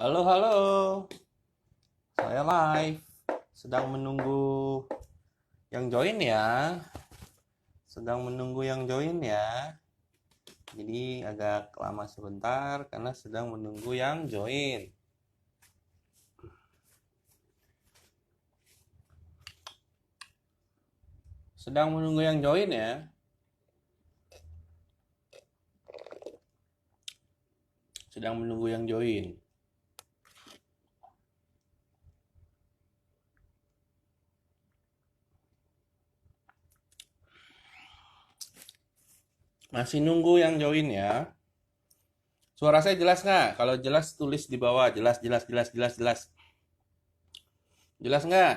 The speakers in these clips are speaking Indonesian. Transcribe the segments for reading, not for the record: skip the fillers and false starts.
Halo, halo. Saya live. Sedang menunggu yang join ya. Sedang menunggu yang join ya. Jadi agak lama sebentar karena sedang menunggu yang join. Sedang menunggu yang join ya. Sedang menunggu yang join. Masih nunggu yang join ya. Suara saya jelas nggak? Kalau jelas tulis di bawah. Jelas, jelas, jelas, jelas, jelas. Jelas nggak?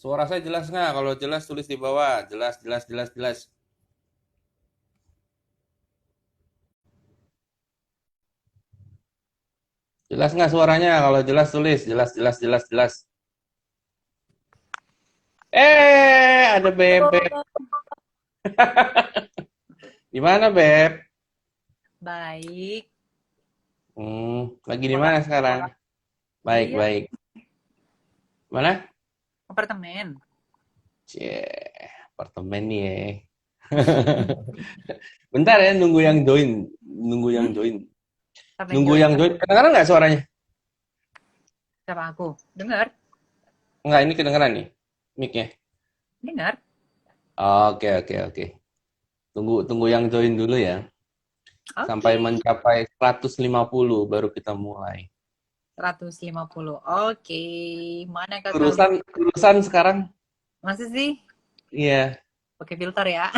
Suara saya jelas nggak? Kalau jelas tulis di bawah. Jelas, jelas, jelas, jelas. Jelas nggak suaranya? Kalau jelas tulis. Jelas, jelas, jelas, jelas. Ada Bebek. Di mana, Beb? Baik. Lagi di Pulang mana sekarang? sekolah. Baik, Iya, baik. Mana? apartemen. Cie, apartemen nih ya. Bentar ya, nunggu yang join. Nunggu yang Hmm? join. Siapa yang Nunggu join? yang join. Kedengeran nggak suaranya? Siapa aku? Dengar? Nggak, ini kedengeran nih. Mic-nya. Dengar? Oke, oke, oke. Tunggu, tunggu yang join dulu ya. Sampai Oke. mencapai 150 baru kita mulai. 150. Oke. Mana kakak Kurusan, kurusan sekarang? Masih sih? Iya. Pakai filter ya.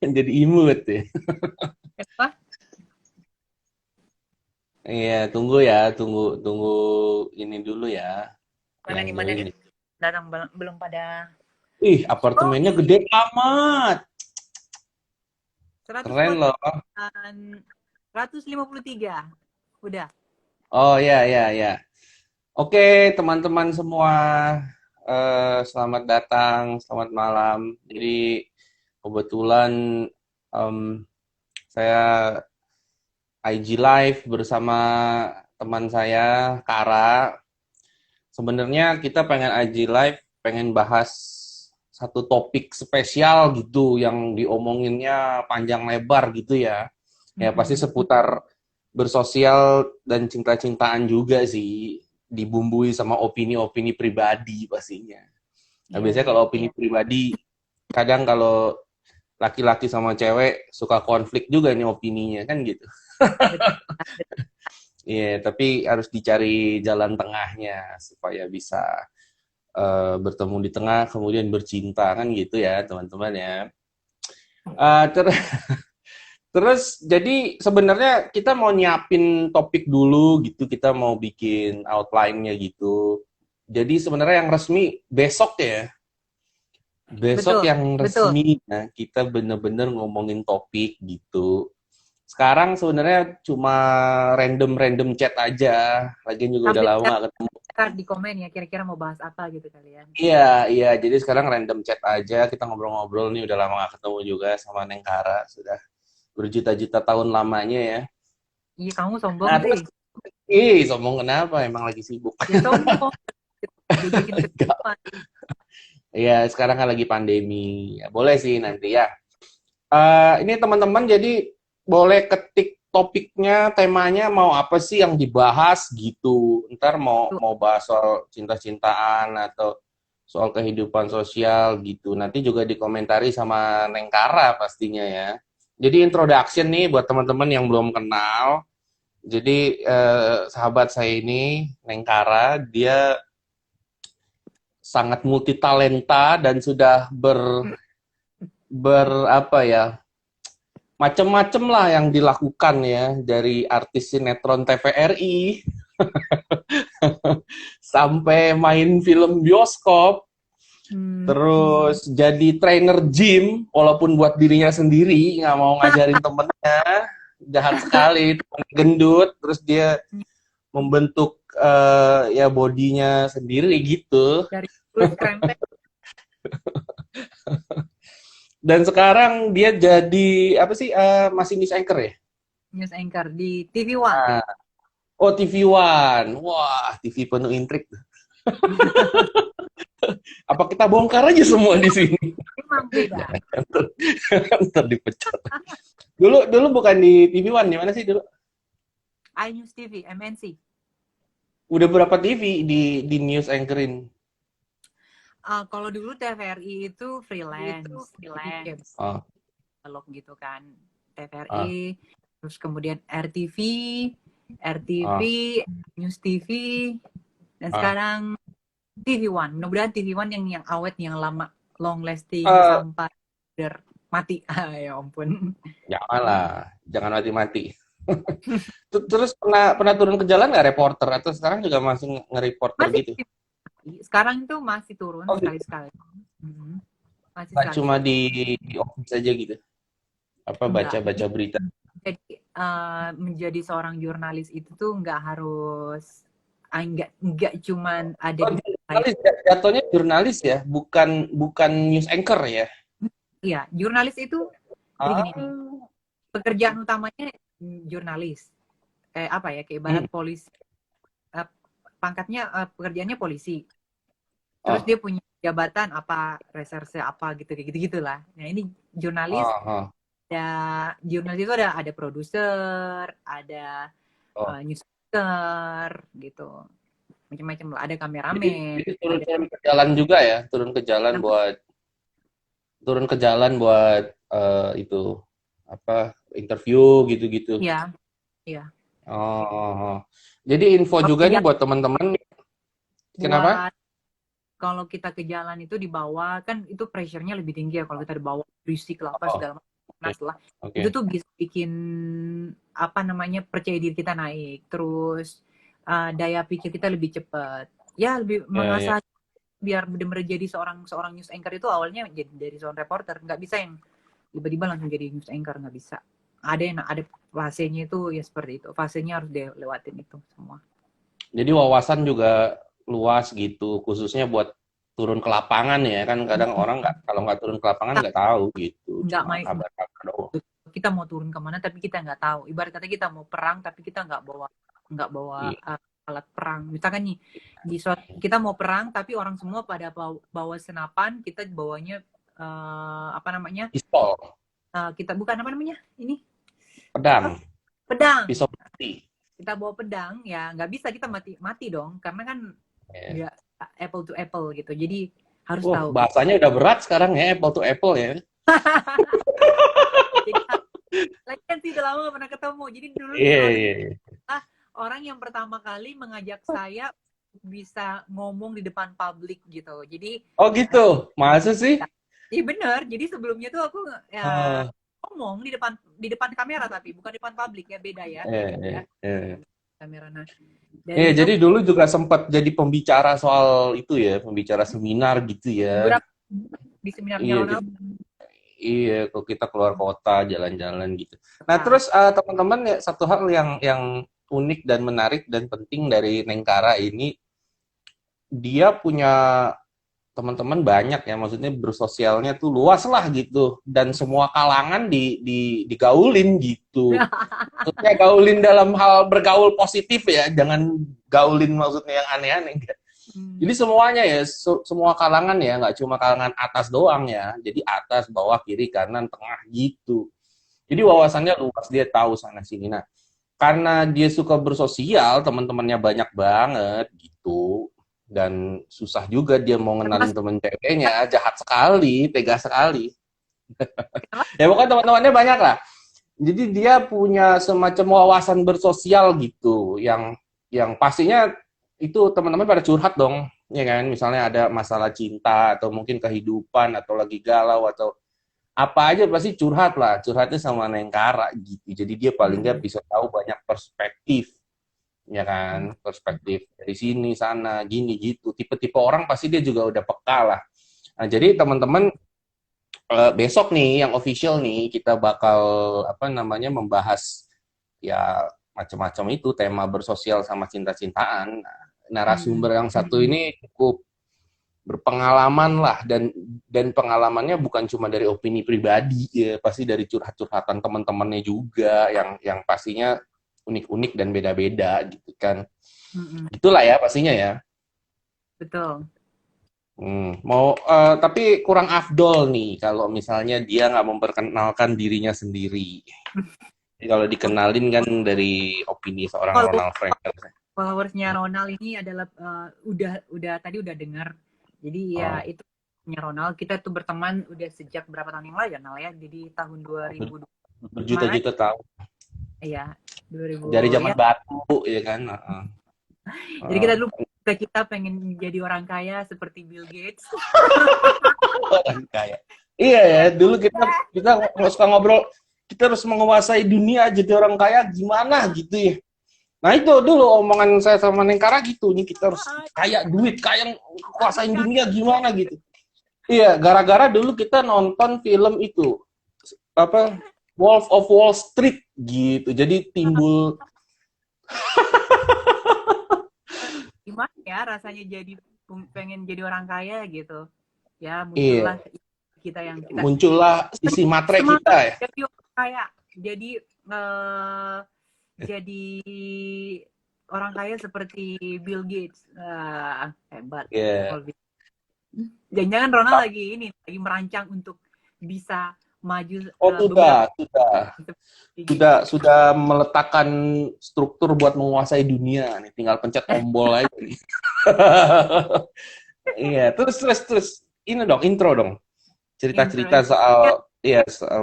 Jadi imut ya. Kenapa? Iya, tunggu ya, tunggu tunggu ini dulu ya, Mana yang nih, mana join. nih? Datang belum pada. Ih, Oh, apartemennya ini gede amat. Keren loh. 149. 153. Udah. Oh ya ya ya. Oke, teman-teman semua, selamat datang, selamat malam. Jadi kebetulan em, saya IG live bersama teman saya Kara. Sebenarnya kita pengen IG live, pengen bahas satu topik spesial gitu yang diomonginnya panjang lebar gitu ya. Ya pasti Mm-mm. seputar bersosial dan cinta-cintaan juga sih, dibumbui sama opini-opini pribadi pastinya. Nah, Iya, biasanya iya. kalau opini pribadi, kadang kalau laki-laki sama cewek suka konflik juga nih opininya kan gitu. Betul. Iya, yeah, tapi harus dicari jalan tengahnya supaya bisa bertemu di tengah kemudian bercinta kan gitu ya teman-teman ya. Uh, ter Terus jadi sebenarnya kita mau nyiapin topik dulu gitu, kita mau bikin outline-nya gitu. Jadi sebenarnya yang resmi besok ya. Besok Betul. yang Betul. resmi ya, kita bener-bener ngomongin topik gitu. Sekarang sebenarnya cuma random-random chat aja. Lagian juga udah Sambil lama chat gak ketemu. di komen ya, kira-kira mau bahas apa gitu kalian. Iya, iya. Jadi sekarang random chat aja. Kita ngobrol-ngobrol nih udah lama gak ketemu juga sama Nengkara. Sudah berjuta-juta tahun lamanya ya. Iya, kamu sombong Nah, sih. terus sombong kenapa? Emang lagi sibuk. Ya sombong. Diajakin ketemuan. Iya, sekarang kan lagi pandemi. Ya, boleh sih nanti ya. Ini teman-teman jadi boleh ketik topiknya, temanya mau apa sih yang dibahas gitu. Ntar mau Tuh, mau bahas soal cinta-cintaan atau soal kehidupan sosial gitu. Nanti juga dikomentari sama Nengkara pastinya ya. Jadi introduction nih buat teman-teman yang belum kenal. Jadi sahabat saya ini Nengkara, dia sangat multitalenta dan sudah apa ya, macem-macem lah yang dilakukan ya, dari artis sinetron TVRI sampai main film bioskop, hmm, terus jadi trainer gym walaupun buat dirinya sendiri, nggak mau ngajarin temennya. Jahat sekali, temen gendut, terus dia membentuk ya bodinya sendiri gitu. dari kurus krempek. Dan sekarang dia jadi apa sih, masinis anchor ya. news anchor di TV One. Nah, oh, TV One. Wah, TV penuh intrik. Apa kita bongkar aja semua di sini? Memang beda. Ntar dipecat. Dulu bukan di TV One, di mana sih dulu? iNews TV, MNC. Udah berapa TV di news anchorin? Kalau dulu TVRI itu freelance. Oh, Analog gitu kan. ah, TVRI, terus kemudian RTV, ah, News TV, dan ah. sekarang TV One. Mudah-mudahan TV One yang awet, yang lama, long lasting Eh, sampai mati. Ya ampun. janganlah, jangan mati-mati. Terus pernah turun ke jalan nggak reporter atau sekarang juga masih nge-reporter Masih gitu? sekarang itu masih turun Oh, gitu. sekali-sekali. Masih Nggak cuma sekali-sekali. di office aja gitu? Apa Enggak. baca-baca berita? Jadi menjadi seorang jurnalis itu tuh nggak harus nggak cuman ada Oh, di jurnalis, jatuhnya jurnalis ya, bukan bukan news anchor ya? ya, jurnalis itu jadi Ah, gini nih, pekerjaan utamanya jurnalis. Apa ya, kayak ibarat hmm. polisi, eh, pangkatnya, pekerjaannya polisi. Terus Oh, dia punya jabatan apa, reserse apa gitu, kayak gitu-gitulah. Nah, ini jurnalis, oh, oh, jurnalis itu ada produser, ada oh. newsreader gitu. Macam-macam lah, ada Jadi, kameramen, jadi ada turun-turun ke jalan juga ya, turun ke jalan buat itu apa interview gitu-gitu. ya, ya. Oh, oh, oh. Jadi info juga nih Ya, buat teman-teman. Kenapa? buat kalau kita ke jalan itu di bawah kan itu pressure-nya lebih tinggi ya, kalau kita di bawah berisik lah apa Oh, segala macam. oke, Nah, setelah oke. itu tuh bisa bikin apa namanya, percaya diri kita naik, terus daya pikir kita lebih cepat, ya lebih Ya, ya. mengasah. Biar benar-benar jadi seorang news anchor itu awalnya jadi dari seorang reporter, nggak bisa yang tiba-tiba langsung jadi news anchor, nggak bisa. Ada fasenya itu ya, seperti itu, fasenya harus dilewatin itu semua. Jadi wawasan juga luas gitu, khususnya buat turun ke lapangan ya kan kadang orang nggak kalau nggak turun ke lapangan nggak tahu gitu, Nggak cuma main, kabar-kabar doang. kita mau turun kemana tapi kita nggak tahu, ibarat kata kita mau perang tapi kita nggak bawa Iya. alat perang, misalkan nih kita mau perang tapi orang semua pada bawa senapan, kita bawanya apa namanya, Pistol, kita bukan apa namanya ini, apa, pedang, pedang. pisau mati. Kita bawa pedang, ya nggak bisa kita mati dong, karena kan Ya. nggak apple to apple gitu, jadi harus Wah, tahu gitu. bahasanya udah berat sekarang ya, apple to apple ya. Jadi lagi kan sih udah lama gak pernah ketemu, jadi dulu nih Iya, Roni iya, iya. orang yang pertama kali mengajak saya bisa ngomong di depan publik gitu, jadi Oh gitu, masa sih? iya bener, jadi sebelumnya tuh aku ya Oh, ngomong di depan kamera, tapi bukan di depan publik ya, beda ya, iya, beda iya, ya iya. kamera. Nah dari Iya, situ jadi dulu juga sempat jadi pembicara soal itu ya, pembicara seminar gitu ya. beberapa di seminarnya Iya, Ronald. iya, kalau kita keluar kota jalan-jalan gitu. Nah, terus teman-teman ya satu hal yang unik dan menarik dan penting dari Nengkara ini, dia punya teman-teman banyak ya, maksudnya bersosialnya tuh luas lah gitu, dan semua kalangan digaulin gitu. Maksudnya gaulin dalam hal bergaul positif ya, jangan gaulin maksudnya yang aneh-aneh. Jadi semuanya ya, semua kalangan ya, nggak cuma kalangan atas doang ya. Jadi atas, bawah, kiri, kanan, tengah gitu. Jadi wawasannya luas, dia tahu sana sini. Nah, karena dia suka bersosial, teman-temannya banyak banget gitu. Dan susah juga dia mau ngenalin Termasuk temen ceweknya, jahat sekali, tega sekali. kenapa? Ya pokoknya teman-temannya banyak lah. Jadi dia punya semacam wawasan bersosial gitu, yang pastinya itu teman-teman pada curhat dong, ya kan? Misalnya ada masalah cinta atau mungkin kehidupan atau lagi galau atau apa aja pasti curhat lah, curhatnya sama Nengkara gitu. Jadi dia paling nggak Hmm. bisa tahu banyak perspektif, ya Hmm. kan? Perspektif dari sini sana gini gitu. Tipe-tipe orang pasti dia juga udah peka lah. Nah, jadi teman-teman besok nih yang official nih kita bakal apa namanya membahas ya macam-macam itu tema bersosial sama cinta-cintaan. Nah, Hmm. narasumber yang satu ini cukup berpengalaman lah, dan pengalamannya bukan cuma dari opini pribadi ya, pasti dari curhat-curhatan teman-temannya juga yang pastinya unik-unik dan beda-beda gitu kan. Itulah ya pastinya ya. Betul. Tapi kurang afdol nih kalau misalnya dia nggak memperkenalkan dirinya sendiri. Jadi kalau dikenalin kan dari opini seorang Kalau Ronald Frankel. followersnya Ronald ini adalah udah tadi udah dengar. Jadi ya Oh, itu Ronald, kita tuh berteman udah sejak berapa tahun yang lalu ya Nal ya. Jadi tahun 2000 kemarin berjuta-juta tahun ya 2000 dari zaman ya. batu ya kan. Jadi kita Uh, dulu kita pengen jadi orang kaya seperti Bill Gates. Orang kaya. Iya ya, dulu kita kalau suka ngobrol, kita harus menguasai dunia jadi orang kaya gimana gitu ya. Nah itu dulu omongan saya sama Nengkara gitu, nih kita harus kaya duit, kaya kuasain dunia gimana gitu. Iya, gara-gara dulu kita nonton film itu apa Wolf of Wall Street gitu. Jadi timbul Gimana ya rasanya jadi pengen jadi orang kaya gitu. Ya iya, muncullah kita yang kita muncullah sisi matre kita semangat ya. jadi orang kaya. Jadi orang kaya seperti Bill Gates. Hebat. Iya. Jangan-jangan Ronald lagi merancang untuk bisa maju Oh beberapa gitu. sudah meletakkan struktur buat menguasai dunia nih, tinggal pencet tombol aja nih. Iya, terus ini dong, intro dong. Cerita-cerita Intro. soal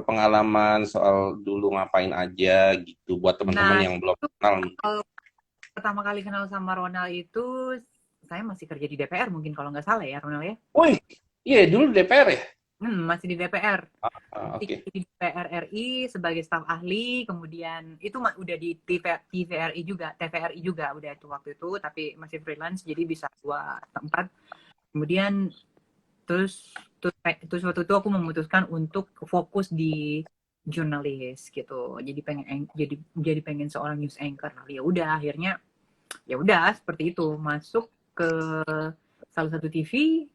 pengalaman, soal dulu ngapain aja gitu buat teman-teman Nah, yang belum kenal. kalau pertama kali kenal sama Ronald itu saya masih kerja di DPR mungkin kalau nggak salah ya Ronald ya. Wih, iya dulu DPR ya? Masih di DPR. Oke. Di DPR RI sebagai staf ahli, kemudian itu udah di TVRI juga udah itu waktu itu, tapi masih freelance jadi bisa 2 tempat. Kemudian terus waktu itu aku memutuskan untuk fokus di jurnalis gitu. Jadi pengen seorang news anchor. Ya udah akhirnya ya udah seperti itu masuk ke salah satu TV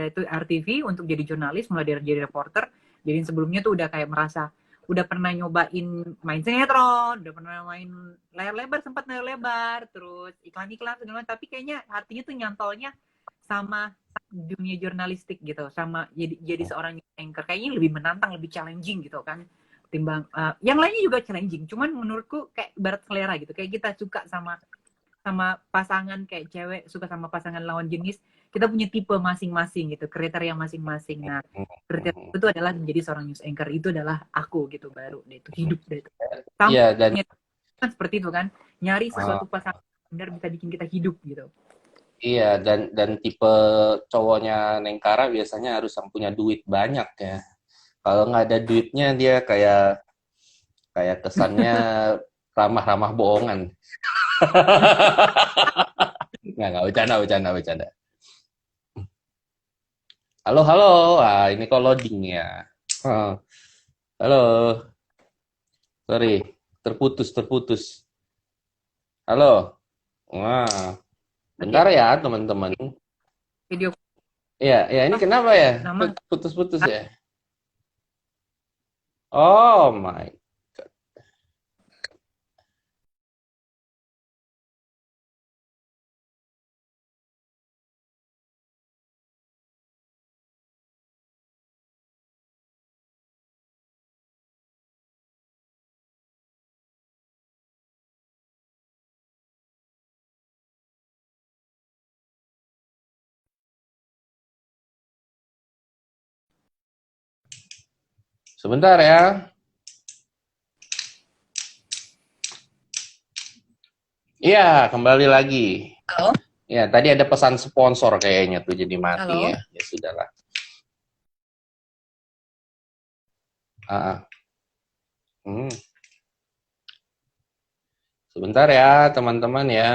itu RTV untuk jadi jurnalis mulai dari jadi reporter. Jadi sebelumnya tuh udah kayak merasa udah pernah nyobain main sinetron, udah pernah main layar lebar, sempat layar lebar, terus iklan-iklan segala macam, tapi kayaknya artinya tuh nyantolnya sama dunia jurnalistik gitu, sama jadi seorang anchor kayaknya lebih menantang, lebih challenging gitu kan timbang yang lainnya juga challenging, cuman menurutku kayak barat selera gitu, kayak kita suka sama pasangan kayak cewek suka sama pasangan lawan jenis, kita punya tipe masing-masing gitu, kriteria masing-masing. Nah, kriteria itu adalah menjadi seorang news anchor, itu adalah aku gitu, baru deh itu hidup deh itu. Iya dan Kan seperti itu kan, nyari sesuatu pasangan benar bisa bikin kita hidup gitu. iya dan tipe cowoknya Nengkara biasanya harus yang punya duit banyak ya. Kalau nggak ada duitnya dia kayak kayak kesannya ramah-ramah bohongan. Nggak, bercanda. Halo, halo. Ini kok loading ya. Halo, sorry. Terputus. Halo. Wah, bentar Oke, ya, teman-teman. video Ya, ini kenapa ya? nama Putus-putus ya? Oh my. Sebentar ya. Iya, kembali lagi. halo. Ya, tadi ada pesan sponsor kayaknya tuh jadi mati Halo. ya. Ya sudahlah. Ah, hmm. Sebentar ya, teman-teman ya.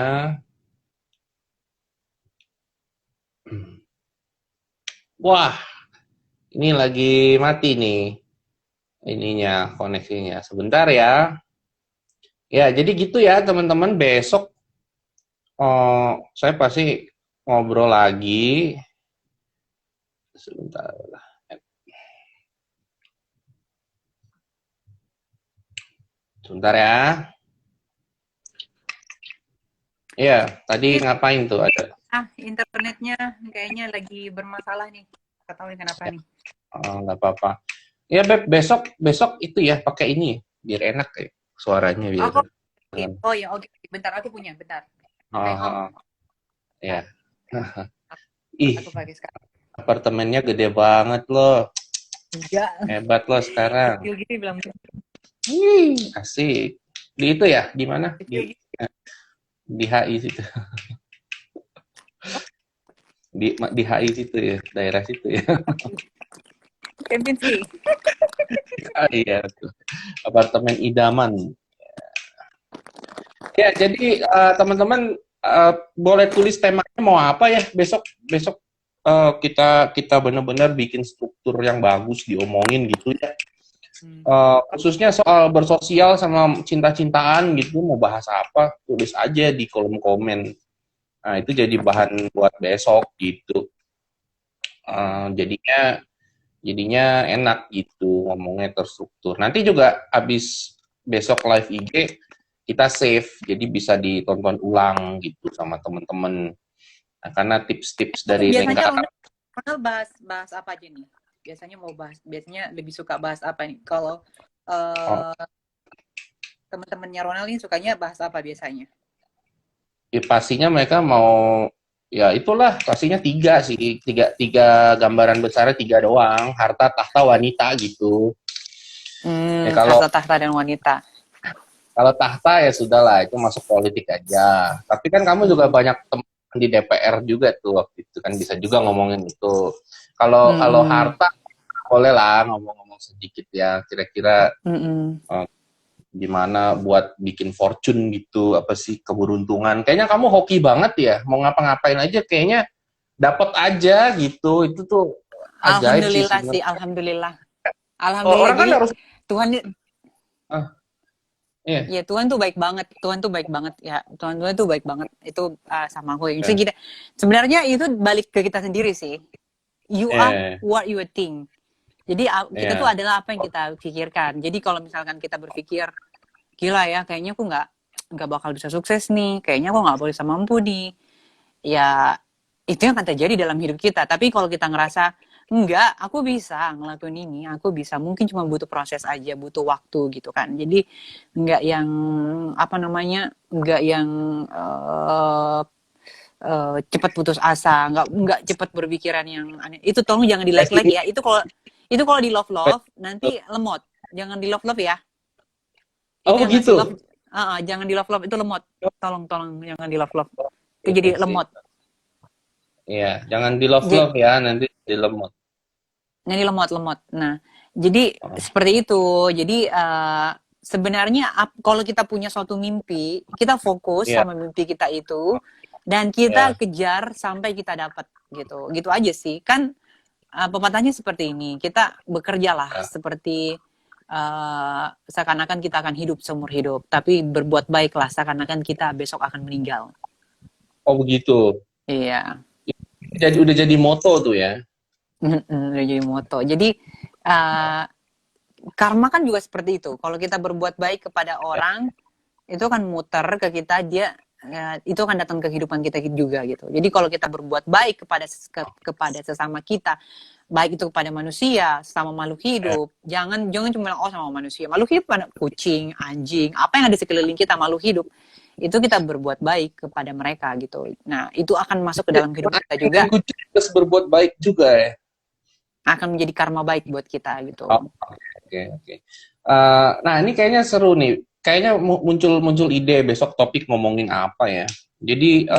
Wah, ini lagi mati nih ininya, koneksinya. Sebentar ya. Ya, jadi gitu ya teman-teman. Besok saya pasti ngobrol lagi Sebentar lah. Sebentar ya. Iya, tadi ngapain tuh ada? Internetnya kayaknya lagi bermasalah nih. Nggak tahu kenapa nih. Nggak apa-apa. Ya Beb, besok itu ya pakai ini biar enak ya suaranya biar. Oh ya, oke. Bentar, aku punya, bentar. Hang on. Ya. Aku pakai sekarang. Apartemennya gede banget loh. Enggak. Hebat loh sekarang. Kecil gitu bilang. Asik. Di itu ya, di mana? Di HI situ. Di HI situ ya, daerah situ ya. Kempinski. Iya, tuh. Apartemen idaman. Ya, jadi teman-teman boleh tulis temanya mau apa ya besok kita benar-benar bikin struktur yang bagus diomongin gitu ya. Khususnya soal bersosial sama cinta-cintaan gitu mau bahas apa tulis aja di kolom komen. Nah itu jadi bahan buat besok gitu. Jadinya enak gitu ngomongnya terstruktur. Nanti juga abis besok live IG kita save jadi bisa ditonton ulang gitu sama teman-teman. Nah, karena tips-tips dari Biasanya Ronald bahas apa aja nih? Biasanya lebih suka bahas apa nih? Kalau teman-temannya Ronald ini sukanya bahas apa biasanya? Ya, pastinya mereka mau ya itulah pastinya tiga gambaran besarnya tiga doang, harta tahta wanita gitu. Harta tahta dan wanita. Kalau tahta ya sudahlah itu masuk politik aja. Tapi kan kamu juga banyak teman di DPR juga tuh waktu itu kan bisa juga ngomongin itu. Kalau harta boleh lah ngomong-ngomong sedikit ya kira-kira gimana buat bikin fortune gitu apa sih keberuntungan. Kayaknya kamu hoki banget ya mau ngapa-ngapain aja kayaknya dapat aja gitu. Itu tuh ajaib Alhamdulillah sih, alhamdulillah. Alhamdulillah. Orang kan harus Tuhan yeah. Ya Tuhan tuh baik banget ya Tuhan tuh baik banget itu sama aku ya. Kita sebenarnya itu balik ke kita sendiri sih. You are what you think. Jadi kita tuh adalah apa yang kita pikirkan. Jadi kalau misalkan kita berpikir gila ya kayaknya aku nggak bakal bisa sukses nih, kayaknya aku nggak boleh mampu nih, ya itu yang akan terjadi dalam hidup kita. Tapi kalau kita ngerasa enggak, aku bisa ngelakuin ini, aku bisa, mungkin cuma butuh proses aja, butuh waktu gitu kan. Jadi enggak yang enggak yang cepat putus asa, enggak cepat berpikiran yang aneh. Itu tolong jangan di like lagi ya. Itu kalau di love nanti lemot. Jangan di love ya. Oh begitu. Jangan di love itu lemot. Tolong jangan di love. Itu jadi lemot. Iya, jangan di love ya, nanti di lemot. Nanti lemot. Nah, jadi seperti itu. Jadi sebenarnya kalau kita punya suatu mimpi, kita fokus sama mimpi kita itu dan kita kejar sampai kita dapat gitu. Gitu aja sih. Kan pepatahnya seperti ini. Kita bekerjalah seperti seakan-akan kita akan hidup seumur hidup, tapi berbuat baiklah seakan-akan kita besok akan meninggal. Oh begitu. Iya. Udah jadi moto tuh ya. Udah jadi moto. Jadi karma kan juga seperti itu. Kalau kita berbuat baik kepada orang, itu kan muter ke kita, itu akan datang ke kehidupan kita juga gitu. Jadi kalau kita berbuat baik kepada sesama kita, baik itu kepada manusia, sama makhluk hidup, jangan cuma bilang sama manusia. Makhluk hidup pada kucing, anjing, apa yang ada sekeliling kita makhluk hidup, itu kita berbuat baik kepada mereka gitu. Nah, itu akan masuk ke dalam kehidupan kita juga. Kucing terus berbuat baik juga ya. Akan menjadi karma baik buat kita gitu. Oke. Nah, ini kayaknya seru nih. Kayaknya muncul ide besok topik ngomongin apa ya. Jadi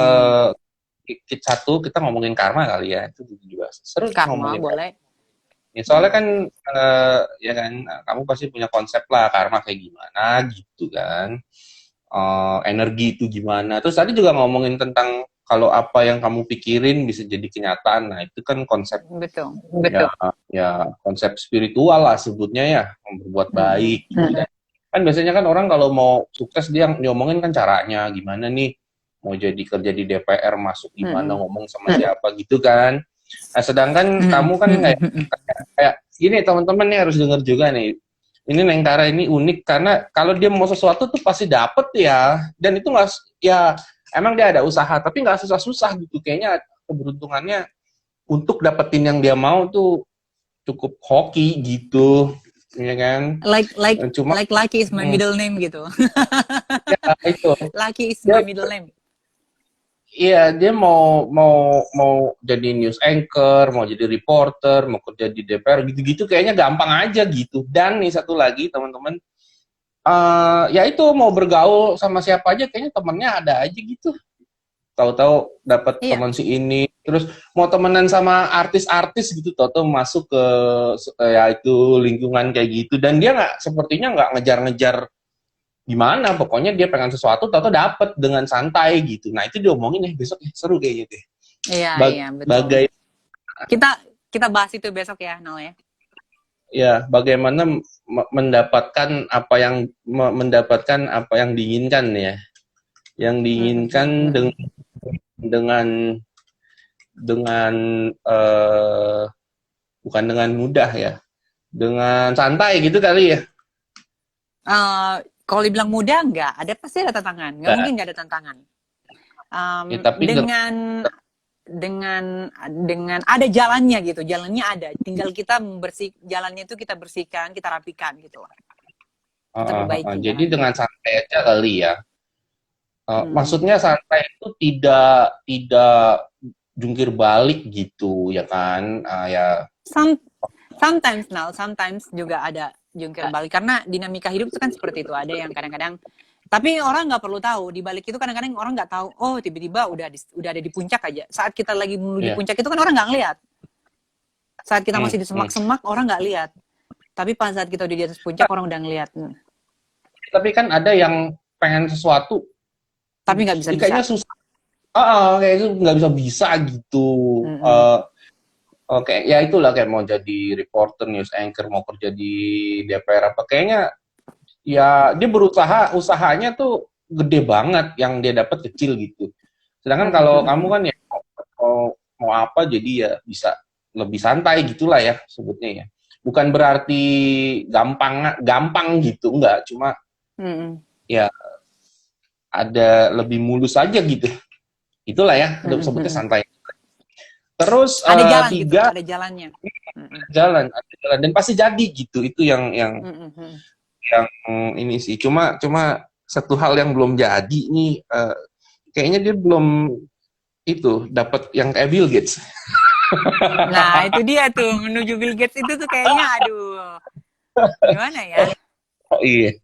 kita ngomongin karma kali ya. Itu juga seru karma boleh. Ya, soalnya kan ya kan kamu pasti punya konsep lah karma kayak gimana gitu kan. Energi itu gimana. Terus tadi juga ngomongin tentang kalau apa yang kamu pikirin bisa jadi kenyataan. Nah, itu kan konsep betul. Ya konsep spiritual lah sebutnya ya, berbuat baik gitu. Kan biasanya kan orang kalau mau sukses dia ngomongin kan caranya gimana nih, mau jadi kerja di DPR masuk gimana, ngomong sama siapa gitu kan. Nah, sedangkan kamu kan kayak gini teman-teman nih harus dengar juga nih. Ini Nengkara ini unik karena kalau dia mau sesuatu tuh pasti dapet ya. Dan itu nggak, ya emang dia ada usaha tapi nggak susah-susah gitu. Kayaknya keberuntungannya untuk dapetin yang dia mau tuh cukup hoki gitu, ya kan? Cuma Like Lucky is my middle name gitu. ya itu Lucky is dia, my middle name. iya dia mau jadi news anchor, mau jadi reporter, mau kerja di DPR gitu-gitu kayaknya gampang aja gitu. Dan nih satu lagi teman-teman, ya itu mau bergaul sama siapa aja kayaknya temennya ada aja gitu. Tahu-tahu dapat Iya. teman si ini, terus mau temenan sama artis-artis gitu, tahu-tahu masuk ke ya itu lingkungan kayak gitu. Dan dia sepertinya nggak ngejar-ngejar gimana, pokoknya dia pengen sesuatu, tahu-tahu dapet dengan santai gitu. Nah itu diomongin ya besok ya, seru kayaknya deh. Iya, iya, betul. Bagai Kita bahas itu besok ya, Nal ya. ya bagaimana mendapatkan apa yang diinginkan ya, yang diinginkan dengan bukan dengan mudah ya, dengan santai gitu kali ya. Kalau dibilang mudah enggak, pasti ada tantangan. Nggak mungkin nggak ada tantangan. Ya, tapi dengan ada jalannya gitu, jalannya ada. Tinggal kita jalannya itu kita bersihkan, kita rapikan gitu. Kita perbaiki. Jadi dengan santai aja kali ya. Maksudnya santai itu tidak jungkir balik gitu ya kan? Ya. Sometimes juga ada jungkir balik karena dinamika hidup itu kan seperti itu. Ada yang kadang-kadang, tapi orang nggak perlu tahu di balik itu. Kadang-kadang orang nggak tahu, oh tiba-tiba udah ada di puncak aja. Saat kita lagi menuju puncak itu kan orang nggak ngeliat. Saat kita masih di semak-semak orang nggak lihat. Tapi pas saat kita udah di atas puncak orang udah ngeliat. Tapi kan ada yang pengen sesuatu tapi nggak bisa. Kayaknya susah. Kayaknya nggak bisa gitu. Oke, ya itulah kayak mau jadi reporter, news anchor, mau kerja di DPR apa, kayaknya ya dia usahanya tuh gede banget, yang dia dapat kecil gitu. Sedangkan kalau kamu kan ya mau apa, jadi ya bisa lebih santai gitulah ya sebutnya ya. Bukan berarti gampang gitu, enggak, cuma ya ada lebih mulus aja gitu. Itulah ya, sebutnya santai. Terus ada jalan gitu, ada jalannya. Jalan dan pasti jadi gitu. Itu yang ini sih. Cuma satu hal yang belum jadi nih, kayaknya dia belum itu dapat yang kayak Bill Gates. Nah, itu dia tuh, menuju Bill Gates itu tuh kayaknya aduh. Gimana ya? Oh iya.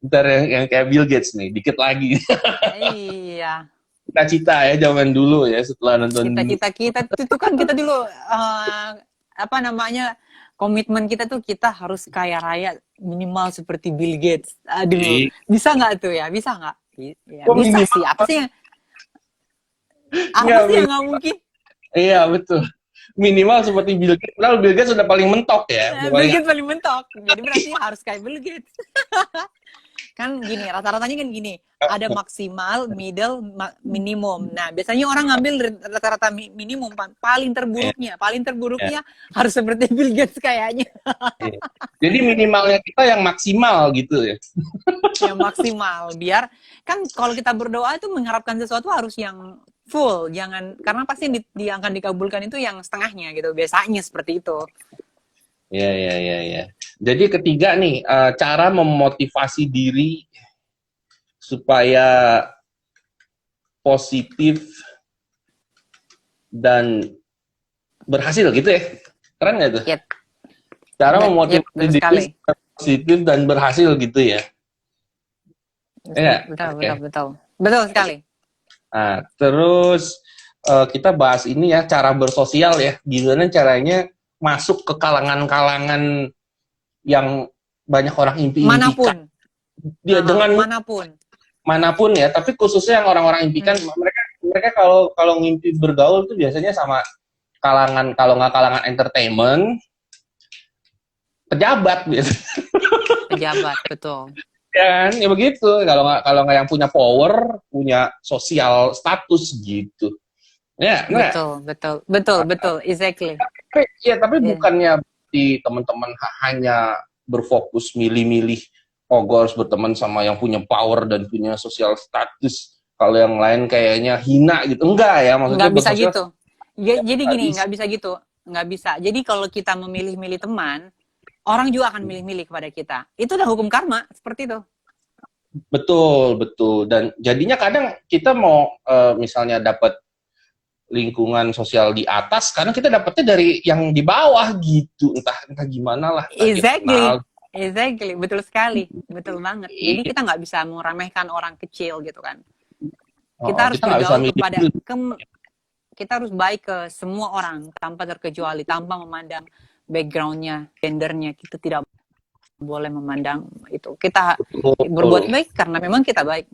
Ntar yang kayak Bill Gates nih, dikit lagi. Iya. Cita-cita ya zaman dulu ya, setelah nonton. Cita-cita kita itu kan kita dulu komitmen kita tuh kita harus kaya raya minimal seperti Bill Gates. Aduh, bisa nggak tuh ya? Bisa nggak? Ya, bisa sih. Apa sih yang nggak mungkin? Iya betul. Minimal seperti Bill Gates. Padahal Bill Gates sudah paling mentok ya. Bill Gates paling mentok. Jadi berarti harus kayak Bill Gates. Kan gini, rata-ratanya kan gini, ada maksimal, middle, minimum. Nah, biasanya orang ngambil rata-rata minimum, paling terburuknya harus seperti Bill Gates kayaknya. Jadi minimalnya kita yang maksimal gitu ya. Yang maksimal, biar kan kalau kita berdoa itu mengharapkan sesuatu harus yang full, jangan, karena pasti yang akan dikabulkan itu yang setengahnya gitu, biasanya seperti itu. Ya. Jadi ketiga nih, cara memotivasi diri supaya positif dan berhasil gitu ya. Keren nggak tuh? Yep. Cara memotivasi diri supaya positif dan berhasil gitu ya. Betul sekali. Nah, terus kita bahas ini ya, cara bersosial ya. Gimana caranya masuk ke kalangan-kalangan yang banyak orang impikan. Dia dengan manapun ya, tapi khususnya yang orang-orang impikan, mereka kalau ngimpi bergaul tuh biasanya sama kalangan, kalau nggak kalangan entertainment, pejabat gitu. Pejabat, betul. Ya begitu. Kalau nggak yang punya power, punya sosial status gitu. Ya, nah, Betul, exactly. tapi Yeah. bukannya di teman-teman hanya berfokus milih-milih, oh gue harus berteman sama yang punya power dan punya sosial status, kalau yang lain kayaknya hina gitu. Enggak ya, maksudnya Nggak bisa bersosial gitu. Jadi nggak gini, bisa. nggak bisa gitu. Nggak bisa. Jadi kalau kita memilih-milih teman, orang juga akan milih-milih kepada kita. Itu udah hukum karma, seperti itu. Betul, betul. Dan jadinya kadang kita mau misalnya dapat lingkungan sosial di atas, karena kita dapetnya dari yang di bawah gitu. Entah gimana lah, entah dia kenal. Exactly. Betul sekali. Betul banget. Jadi kita nggak bisa meremehkan orang kecil gitu kan. Kita harus Kita nggak bisa bergaul milih kepada dulu. kita harus baik ke semua orang tanpa terkecuali, tanpa memandang backgroundnya, gendernya. Kita tidak boleh memandang itu. Kita berbuat baik karena memang kita baik.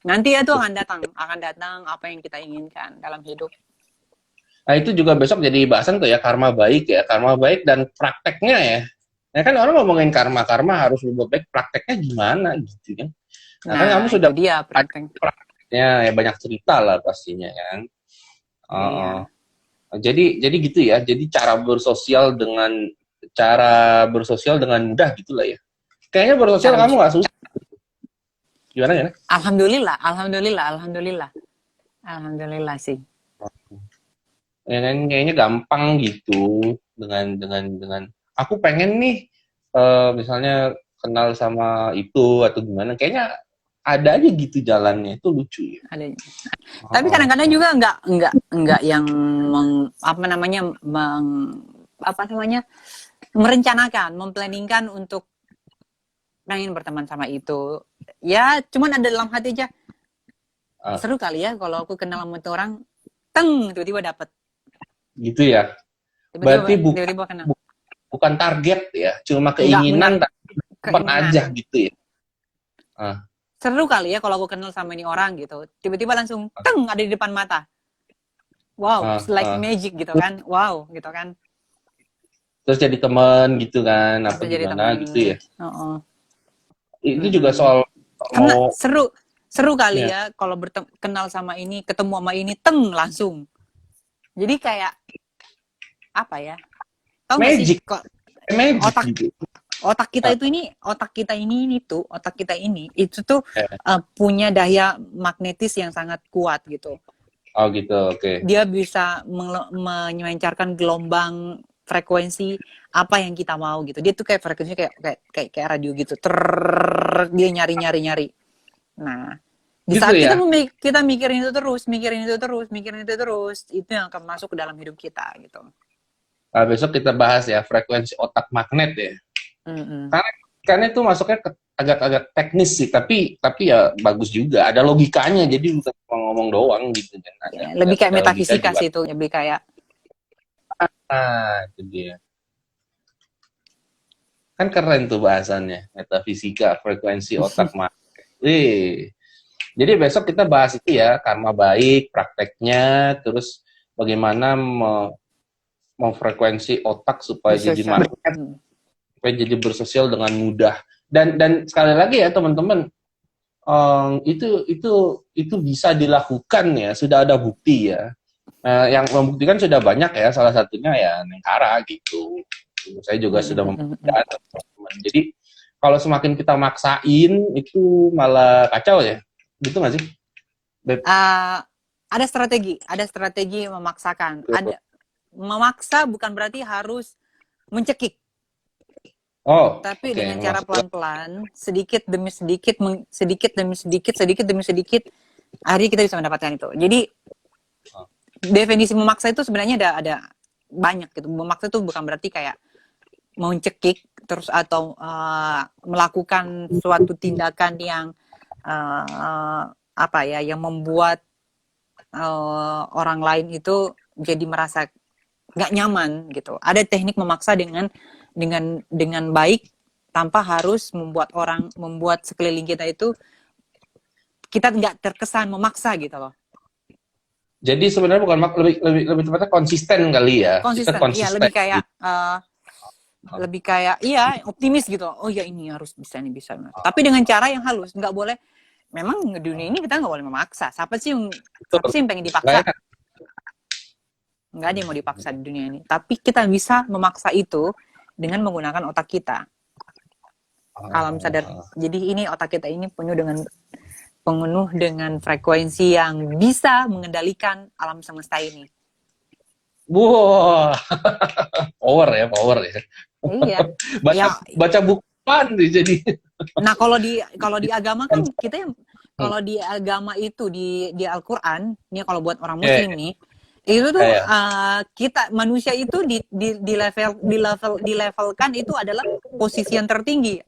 Nanti itu akan datang apa yang kita inginkan dalam hidup. Nah, itu juga besok jadi bahasan tuh ya, karma baik dan prakteknya ya. Ya kan orang ngomongin karma harus berbuat baik, prakteknya gimana gitu kan. Nah, kan kamu sudah itu dia prakteknya ya, banyak cerita lah pastinya kan. Iya. Jadi gitu ya. Jadi cara bersosial dengan mudah gitulah ya. Kayaknya bersosial kamu nggak susah. Gimana ya? Alhamdulillah sih. Ya kan kayaknya gampang gitu dengan aku pengen nih misalnya kenal sama itu atau gimana, kayaknya ada aja gitu jalannya, itu lucu ya. Ada. Tapi kadang-kadang juga enggak yang merencanakan, memplanningkan untuk pengen berteman sama itu. Ya, cuman ada dalam hati aja. Seru kali ya kalau aku kenal sama orang, tiba-tiba dapet. Gitu ya. Berarti bukan target ya, cuma keinginan dan aja gitu ya. Seru kali ya kalau aku kenal sama ini orang gitu. Tiba-tiba langsung ada di depan mata. Wow, it's like magic gitu kan. Wow, gitu kan. Terus jadi teman gitu kan, apa gimana gitu ya. Itu juga soal karena seru kali ya kalau kenal sama ini, ketemu sama ini, langsung. Jadi kayak apa ya? Tahu nggak sih kok otak kita itu tuh punya daya magnetis yang sangat kuat gitu. Oh gitu, oke. Dia bisa menyemancarkan gelombang frekuensi apa yang kita mau gitu. Dia tuh kayak frekuensinya kayak radio gitu. Dia nyari. Nah, di saat gitu ya? kita mikirin itu terus, itu yang akan masuk ke dalam hidup kita gitu. Nah, besok kita bahas ya frekuensi otak magnet ya. Karena itu masuknya agak teknis sih, tapi ya bagus juga, ada logikanya, jadi bukan ngomong doang gitu kan. Lebih kayak metafisika sih itu, lebih kayak. Itu dia. Kan keren tuh bahasannya, metafisika, frekuensi otak magnet. Jadi besok kita bahas itu ya, karma baik, prakteknya, terus bagaimana memfrekuensi otak supaya jadi magnet, supaya jadi bersosial dengan mudah. Dan sekali lagi ya teman-teman, itu bisa dilakukan ya, sudah ada bukti ya. Yang membuktikan sudah banyak ya, salah satunya ya Nengkara gitu. Saya juga sudah membaca teman-teman. Jadi kalau semakin kita maksain itu malah kacau ya. Gitu nggak sih? Ada strategi memaksakan. Memaksa bukan berarti harus mencekik. Tapi dengan cara pelan-pelan, sedikit demi sedikit, akhirnya kita bisa mendapatkan itu. Jadi definisi memaksa itu sebenarnya ada banyak gitu. Memaksa itu bukan berarti kayak mencekik terus atau melakukan suatu tindakan yang yang membuat orang lain itu jadi merasa nggak nyaman gitu. Ada teknik memaksa dengan baik tanpa harus membuat sekeliling kita itu kita nggak terkesan memaksa gitu loh. Jadi sebenarnya bukan lebih tepatnya konsisten kali ya. Konsisten. Iya, lebih kayak optimis gitu. Oh ya ini harus bisa. Tapi dengan cara yang halus, nggak boleh. Memang di dunia ini kita nggak boleh memaksa. Siapa sih yang pengen dipaksa? Nggak ada yang mau dipaksa di dunia ini. Tapi kita bisa memaksa itu dengan menggunakan otak kita. Alam sadar. Jadi ini otak kita ini penuh dengan frekuensi yang bisa mengendalikan alam semesta ini. Wah, power ya. Iya. Baca buku apaan nih jadi. Nah, kalau di agama kan kita yang kalau di agama itu di Al-Qur'an, ini kalau buat orang muslim nih, itu tuh kita manusia itu dilevelkan itu adalah posisi yang tertinggi.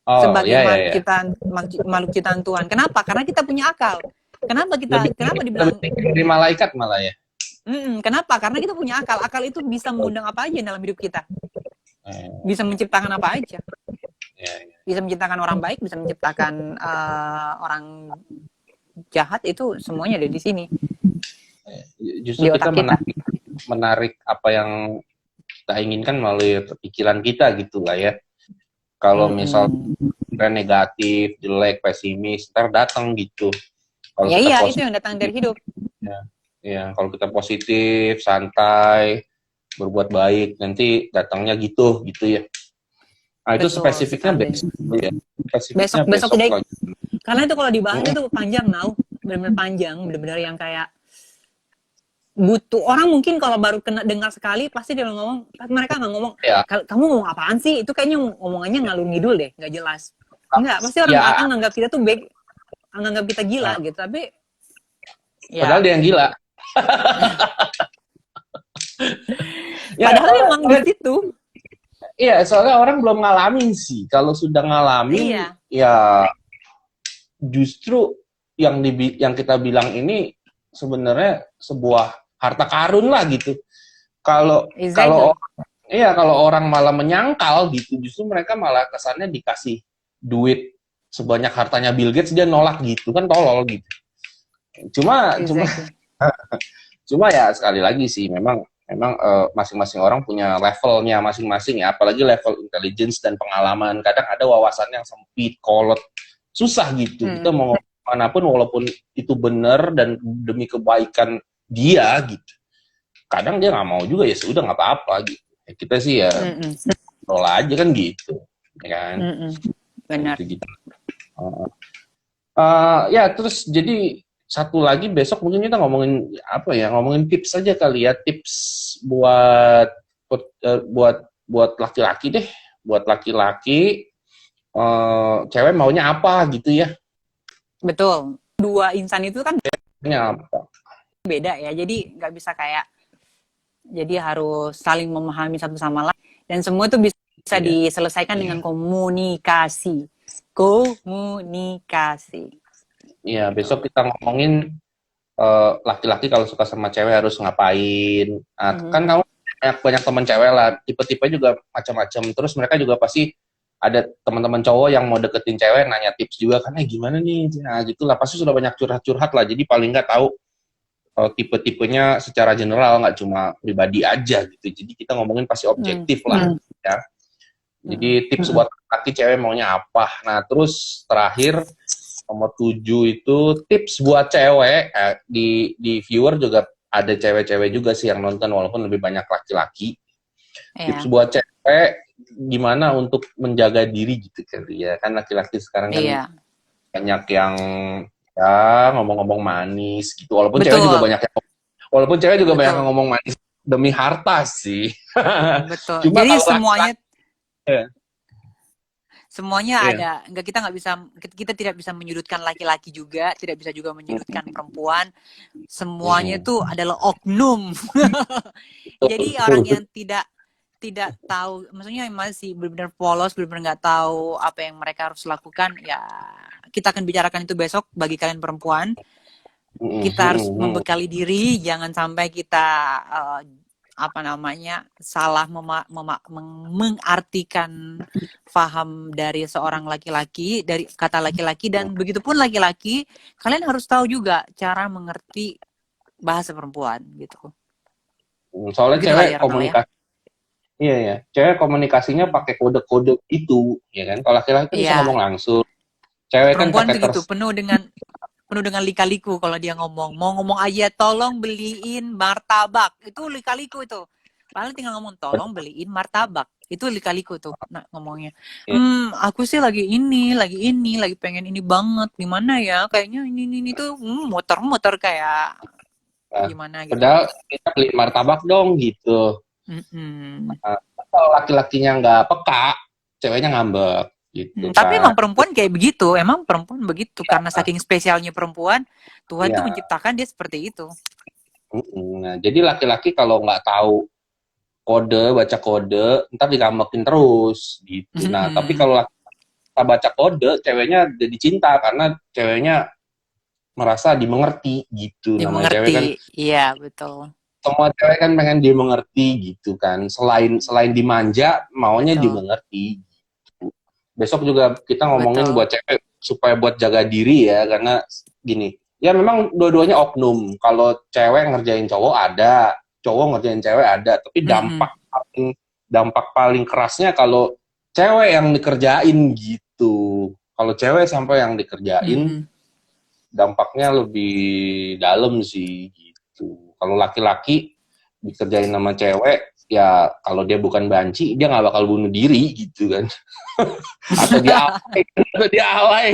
Sebagai makhluk ciptaan Tuhan. Kenapa? Karena kita punya akal. Kenapa dibilang dari malaikat malah ya? Kenapa? Karena kita punya akal. Akal itu bisa mengundang apa aja dalam hidup kita. Bisa menciptakan apa aja. Bisa menciptakan orang baik, bisa menciptakan orang jahat, itu semuanya ada di sini. Justru kita menarik apa yang kita inginkan melalui pikiran kita gitu lah ya. Kalau misal negatif, jelek, pesimis, ntar datang gitu. Kalau itu yang datang dari hidup. Ya, kalau kita positif, santai, berbuat baik, nanti datangnya gitu ya. Nah, itu spesifiknya besok ya. Besok lagi. Karena itu kalau dibahas itu panjang, benar-benar panjang, benar-benar yang kayak butuh orang mungkin kalau baru kena dengar sekali pasti dia ngomong, mereka nggak ngomong, kamu ngomong apaan sih? Itu kayaknya ngomongannya ngalur ngidul deh, nggak jelas. Enggak, pasti orang akan nganggap kita tuh nganggap kita gila gitu, tapi padahal dia yang gila. Padahal emang di situ. Iya, soalnya orang belum ngalamin sih. Kalau sudah ngalamin, ya justru yang kita bilang ini sebenarnya sebuah harta karun lah gitu. Kalau orang malah menyangkal gitu, justru mereka malah kesannya dikasih duit sebanyak hartanya Bill Gates dia nolak gitu, kan tolol gitu. Cuma ya sekali lagi sih memang masing-masing orang punya levelnya masing-masing ya, apalagi level intelligence dan pengalaman. Kadang ada wawasan yang sempit, kolot, susah gitu. Kita mau manapun walaupun itu benar dan demi kebaikan dia gitu. Kadang dia nggak mau juga, ya sudah nggak apa-apa gitu. Ya, kita sih ya rola aja kan gitu, ya kan? Benar. Gitu. Ya terus jadi satu lagi besok mungkin kita ngomongin tips aja kali ya, tips buat laki-laki deh, buat laki-laki cewek maunya apa gitu ya. Betul. Dua insan itu kan apa? Beda ya, jadi nggak bisa kayak, jadi harus saling memahami satu sama lain, dan semua itu bisa diselesaikan dengan komunikasi. Iya, besok kita ngomongin laki-laki kalau suka sama cewek harus ngapain. Kan kamu banyak teman cewek lah, tipe-tipe juga macam-macam. Terus mereka juga pasti ada teman-teman cowok yang mau deketin cewek, nanya tips juga kan, gimana nih? Nah, gitulah, pasti sudah banyak curhat-curhat lah. Jadi paling nggak tahu tipe-tipenya secara general, nggak cuma pribadi aja gitu. Jadi kita ngomongin pasti objektif lah, ya. Jadi tips buat laki cewek maunya apa. Nah, terus terakhir nomor 7 itu tips buat cewek, di viewer juga ada cewek-cewek juga sih yang nonton walaupun lebih banyak laki-laki. Tips buat cewek gimana untuk menjaga diri gitu kali ya, kan laki-laki sekarang kan banyak yang ngomong-ngomong manis gitu, walaupun cewek juga banyak yang ngomong manis demi harta sih. Betul. Cuma jadi semuanya ada, kita tidak bisa menyudutkan laki-laki juga, tidak bisa juga menyudutkan perempuan. Semuanya itu adalah oknum. Jadi orang yang tidak tahu, maksudnya masih benar-benar polos, benar-benar nggak tahu apa yang mereka harus lakukan, ya kita akan bicarakan itu besok. Bagi kalian perempuan, kita harus membekali diri, jangan sampai kita salah mengartikan paham dari seorang laki-laki, dari kata laki-laki, dan begitupun laki-laki, kalian harus tahu juga cara mengerti bahasa perempuan gitu. Soalnya begitu cewek komunikasi, cewek komunikasinya pakai kode-kode itu, ya kan? Kalau laki-laki bisa ngomong langsung. Cewek perempuan kan pakai begitu, penuh dengan penuh dengan lika-liku kalau dia ngomong. Mau ngomong aja, tolong beliin martabak. Itu lika-liku itu. Padahal tinggal ngomong, tolong beliin martabak. Itu lika-liku tuh ngomongnya. Ya. Aku sih lagi pengen ini banget. Gimana ya? Kayaknya ini tuh muter-muter kayak Nah, gimana gitu. padahal kita beli martabak dong gitu. Mm-mm. Nah, kalau laki-lakinya nggak peka, ceweknya ngambek gitu Tapi kan. emang perempuan kayak begitu. Emang perempuan begitu. Karena saking spesialnya perempuan, Tuhan tuh Ya, menciptakan dia seperti itu. nah, jadi laki-laki kalau nggak tahu kode, baca kode, ntar digambekin terus gitu. Nah, tapi Mm-mm. kalau kita baca kode, ceweknya jadi cinta karena ceweknya merasa dimengerti gitu. Dia Namanya cewek kan, mengerti. Iya, betul. semua cewek kan pengen dimengerti gitu kan. Selain dimanja, maunya Betul. dimengerti. Besok juga kita ngomongin Betul. buat cewek supaya buat jaga diri ya, karena gini, ya memang dua-duanya oknum. Kalau cewek ngerjain cowok ada, cowok ngerjain cewek ada, tapi Mm-mm. dampak paling kerasnya kalau cewek yang dikerjain gitu. Kalau cewek sampai yang dikerjain, Mm-mm. dampaknya lebih dalam sih gitu. Kalau laki-laki dikerjain sama cewek, ya kalau dia bukan banci, dia nggak bakal bunuh diri gitu kan. Atau dia alay, atau dia alay.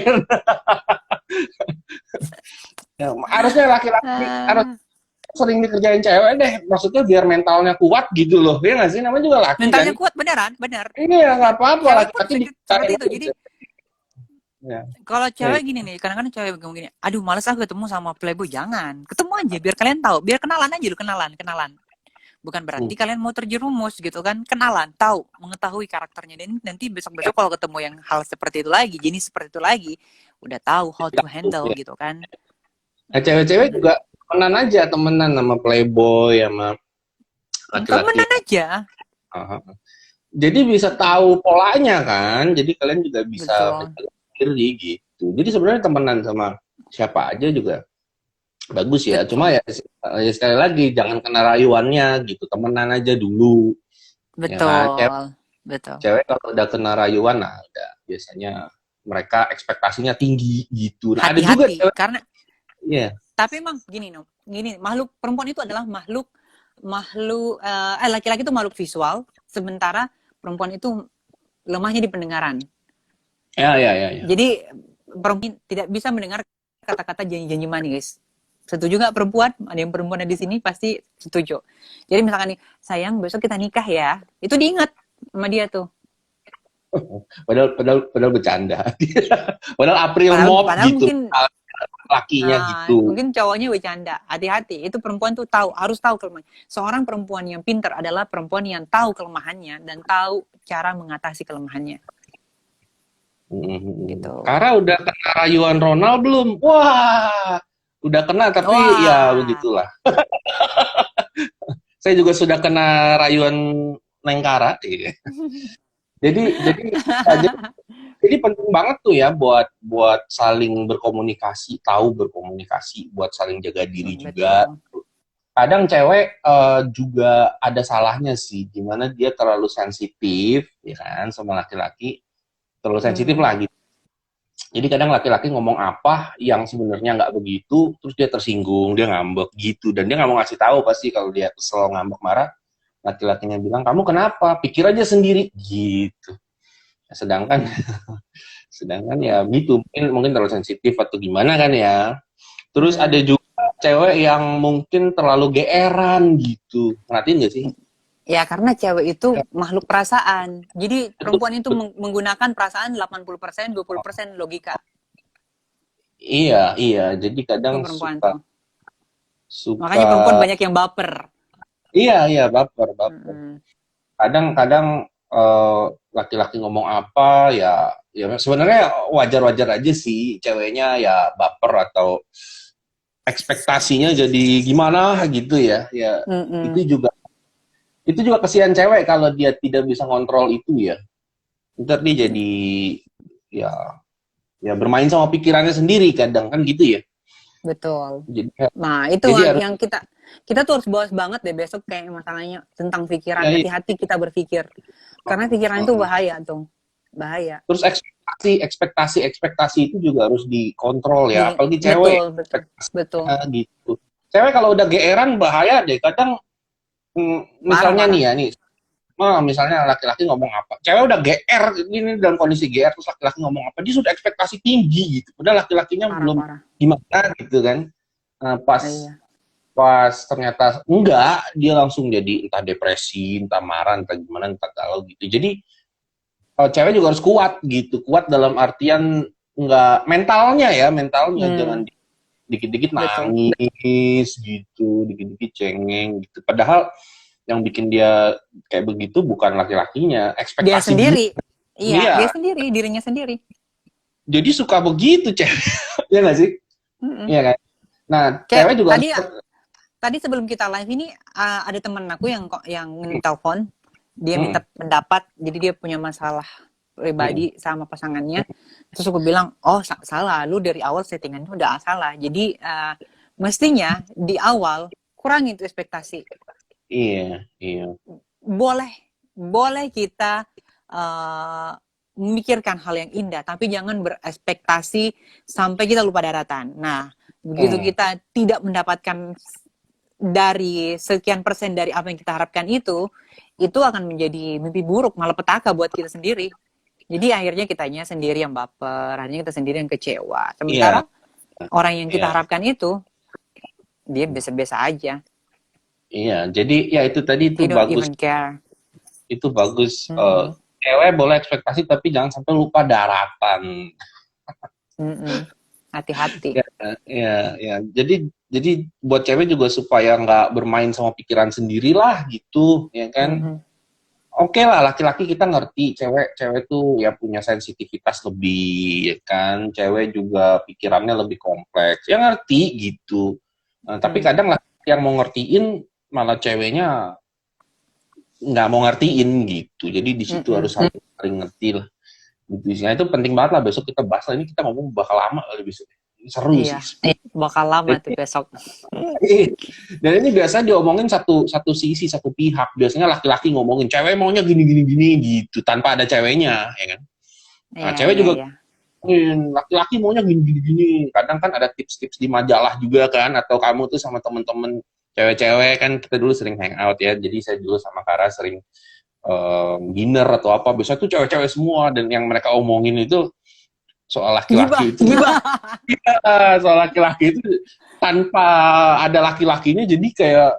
Ya, harusnya laki-laki harus Ah, sering dikerjain cewek deh, maksudnya biar mentalnya kuat gitu loh. Ya nggak sih, namanya juga laki kan. mentalnya kuat beneran, bener. Ini ya nggak apa-apa, Cewek pun laki-laki seperti dikerjain itu. Jadi aja. Ya. kalau Ya, cewek gini nih, kadang-kadang cewek ngomong gini, aduh males aku ketemu sama playboy. Jangan, ketemu aja biar kalian tahu, biar kenalan aja dulu, kenalan. Bukan berarti kalian mau terjerumus gitu kan, kenalan, tahu, mengetahui karakternya, dan nanti besok-besok kalau ketemu yang hal seperti itu lagi, jenis seperti itu lagi, udah tahu how to handle ya. gitu kan. Nah, cewek-cewek juga temenan aja, temenan sama playboy, sama laki-laki. Temenan aja, Aha. Jadi bisa tahu polanya kan, jadi kalian juga bisa betul. menjaga diri gitu. Jadi sebenarnya temenan sama siapa aja juga bagus ya. Cuma Betul, ya sekali lagi jangan kena rayuannya gitu. Temenan aja dulu, ya kan. Cewek, betul, betul. cewek kalau udah kena rayuan, nah udah biasanya mereka ekspektasinya tinggi gitu. Nah ada juga Hati-hati, cewek, karena ya, tapi emang gini no, gini makhluk perempuan itu adalah makhluk makhluk laki-laki itu makhluk visual, sementara perempuan itu lemahnya di pendengaran. ya. Jadi perempuan tidak bisa mendengar kata-kata janji-janji manis. Setuju nggak perempuan? Ada yang perempuan di sini pasti setuju. Jadi misalkan nih, sayang besok kita nikah ya, itu diingat sama dia tuh. padahal bercanda. Padahal April Padahal, Mop padahal gitu, mungkin lakinya gitu. mungkin cowoknya bercanda. Hati-hati, itu perempuan tuh tahu, harus tahu kelemahan. Seorang perempuan yang pintar adalah perempuan yang tahu kelemahannya dan tahu cara mengatasi kelemahannya. Gitu. Kara udah kena rayuan Ronald belum? Wah, udah kena tapi ya Wah, begitulah. Saya juga sudah kena rayuan Neng Kara. Iya. Jadi jadi jadi penting banget tuh ya buat buat saling berkomunikasi, tahu berkomunikasi, buat saling jaga diri juga. betul. Kadang cewek juga ada salahnya sih, gimana dia terlalu sensitif, ya kan, sama laki-laki, terlalu sensitif Hmm. lah gitu. Jadi kadang laki-laki ngomong apa yang sebenarnya nggak begitu, terus dia tersinggung, dia ngambek gitu, dan dia nggak mau ngasih tahu pasti kalau dia kesel, ngambek, marah, laki-lakinya bilang kamu kenapa? Pikir aja sendiri, gitu. Sedangkan, sedangkan ya gitu, mungkin terlalu sensitif atau gimana kan ya. Terus ada Hmm. juga cewek yang mungkin terlalu geeran gitu, ngertiin nggak sih? Ya, karena cewek itu makhluk perasaan. Jadi Betul, perempuan itu betul. menggunakan perasaan 80%, 20% logika. Iya. Jadi Itu kadang perempuan suka tuh. suka Makanya perempuan banyak yang baper. iya baper. Mm-mm. Kadang-kadang laki-laki ngomong apa ya sebenarnya wajar-wajar aja sih ceweknya ya baper atau ekspektasinya jadi gimana gitu ya. Ya itu Mm-mm. juga itu juga kesian cewek kalau dia tidak bisa kontrol itu ya. Ntar dia jadi ya ya bermain sama pikirannya sendiri kadang kan gitu ya. Betul. Jadi Nah, itu jadi harus yang kita tuh harus bahas banget deh besok kayak masalahnya tentang pikiran. ya, Hati-hati kita berpikir. Karena pikiran itu bahaya tuh. bahaya. Terus ekspektasi itu juga harus dikontrol ya, apalagi cewek Betul, betul, betul. ekspektasinya gitu. Cewek kalau udah geeran bahaya deh. Kadang Parah, misalnya nih parah. ya nih, misalnya laki-laki ngomong apa, cewek udah GR ini dalam kondisi GR terus laki-laki ngomong apa, dia sudah ekspektasi tinggi gitu. Padahal laki-lakinya Parah, belum parah. gimana gitu kan. Nah, pas Iya. pas ternyata enggak, dia langsung jadi entah depresi, entah marah, entah gimana, entah galau gitu. Jadi cewek juga harus kuat gitu, kuat dalam artian nggak mentalnya ya, mentalnya jangan Hmm, dikit-dikit betul. nangis gitu, dikit-dikit cengeng gitu. Padahal yang bikin dia kayak begitu bukan laki-lakinya, Dia ekspektasi dia. sendiri. Iya, dia Iya, sendiri, dirinya sendiri. jadi suka begitu cewek, ya nggak sih? Mm-mm. Iya kan? Nah, Kayak cewek juga harus. tadi sebelum kita live ini ada temen aku yang telepon, dia minta Hmm, pendapat, jadi dia punya masalah hmm, pribadi sama pasangannya. Terus aku bilang, oh salah, lu dari awal settingannya udah salah. Jadi mestinya di awal kurangin tuh ekspektasi. iya, iya, Boleh, boleh kita uh, memikirkan hal yang indah, tapi jangan berekspektasi sampai kita lupa daratan. Nah, begitu hmm, kita tidak mendapatkan dari sekian persen dari apa yang kita harapkan itu akan menjadi mimpi buruk, malah petaka buat kita sendiri. Jadi akhirnya kitanya sendiri yang baper, akhirnya kita sendiri yang kecewa. iya, Sementara orang yang kita iya, harapkan itu, dia biasa-biasa aja. iya. Jadi ya itu tadi He don't even care. itu bagus. Mm-mm. Cewek boleh ekspektasi tapi jangan sampai lupa daratan. Mm-mm. Hati-hati. Ya, ya, ya. Jadi buat cewek juga supaya nggak bermain sama pikiran sendiri lah gitu, ya kan? Mm-mm. Oke lah, laki-laki kita ngerti, cewek tuh ya punya sensitivitas lebih, ya kan? Cewek juga pikirannya lebih kompleks, ya ngerti gitu. Nah, tapi Mm. kadang lah yang mau ngertiin malah ceweknya nggak mau ngertiin gitu. Jadi di situ harus Mm-mm. saling ngerti lah. Gitu. Nah, itu penting banget lah, besok kita bahas lah. Ini kita ngomong bakal lama kali besok. Ini seru Iya, sih. bakal lama tuh besok. Dan ini biasanya diomongin satu sisi, satu pihak. Biasanya laki-laki ngomongin cewek maunya gini gini gini gitu tanpa ada ceweknya, ya kan? Nah, Iya, cewek iya, juga iya. laki-laki maunya gini gini gini. Kadang kan ada tips-tips di majalah juga kan, atau kamu tuh sama temen-temen cewek-cewek kan kita dulu sering hangout ya. Jadi saya dulu sama Kara sering dinner atau apa. Biasanya tuh cewek-cewek semua dan yang mereka omongin itu soal Gibah. laki-laki itu. Soal laki-laki itu tanpa ada laki-lakinya jadi kayak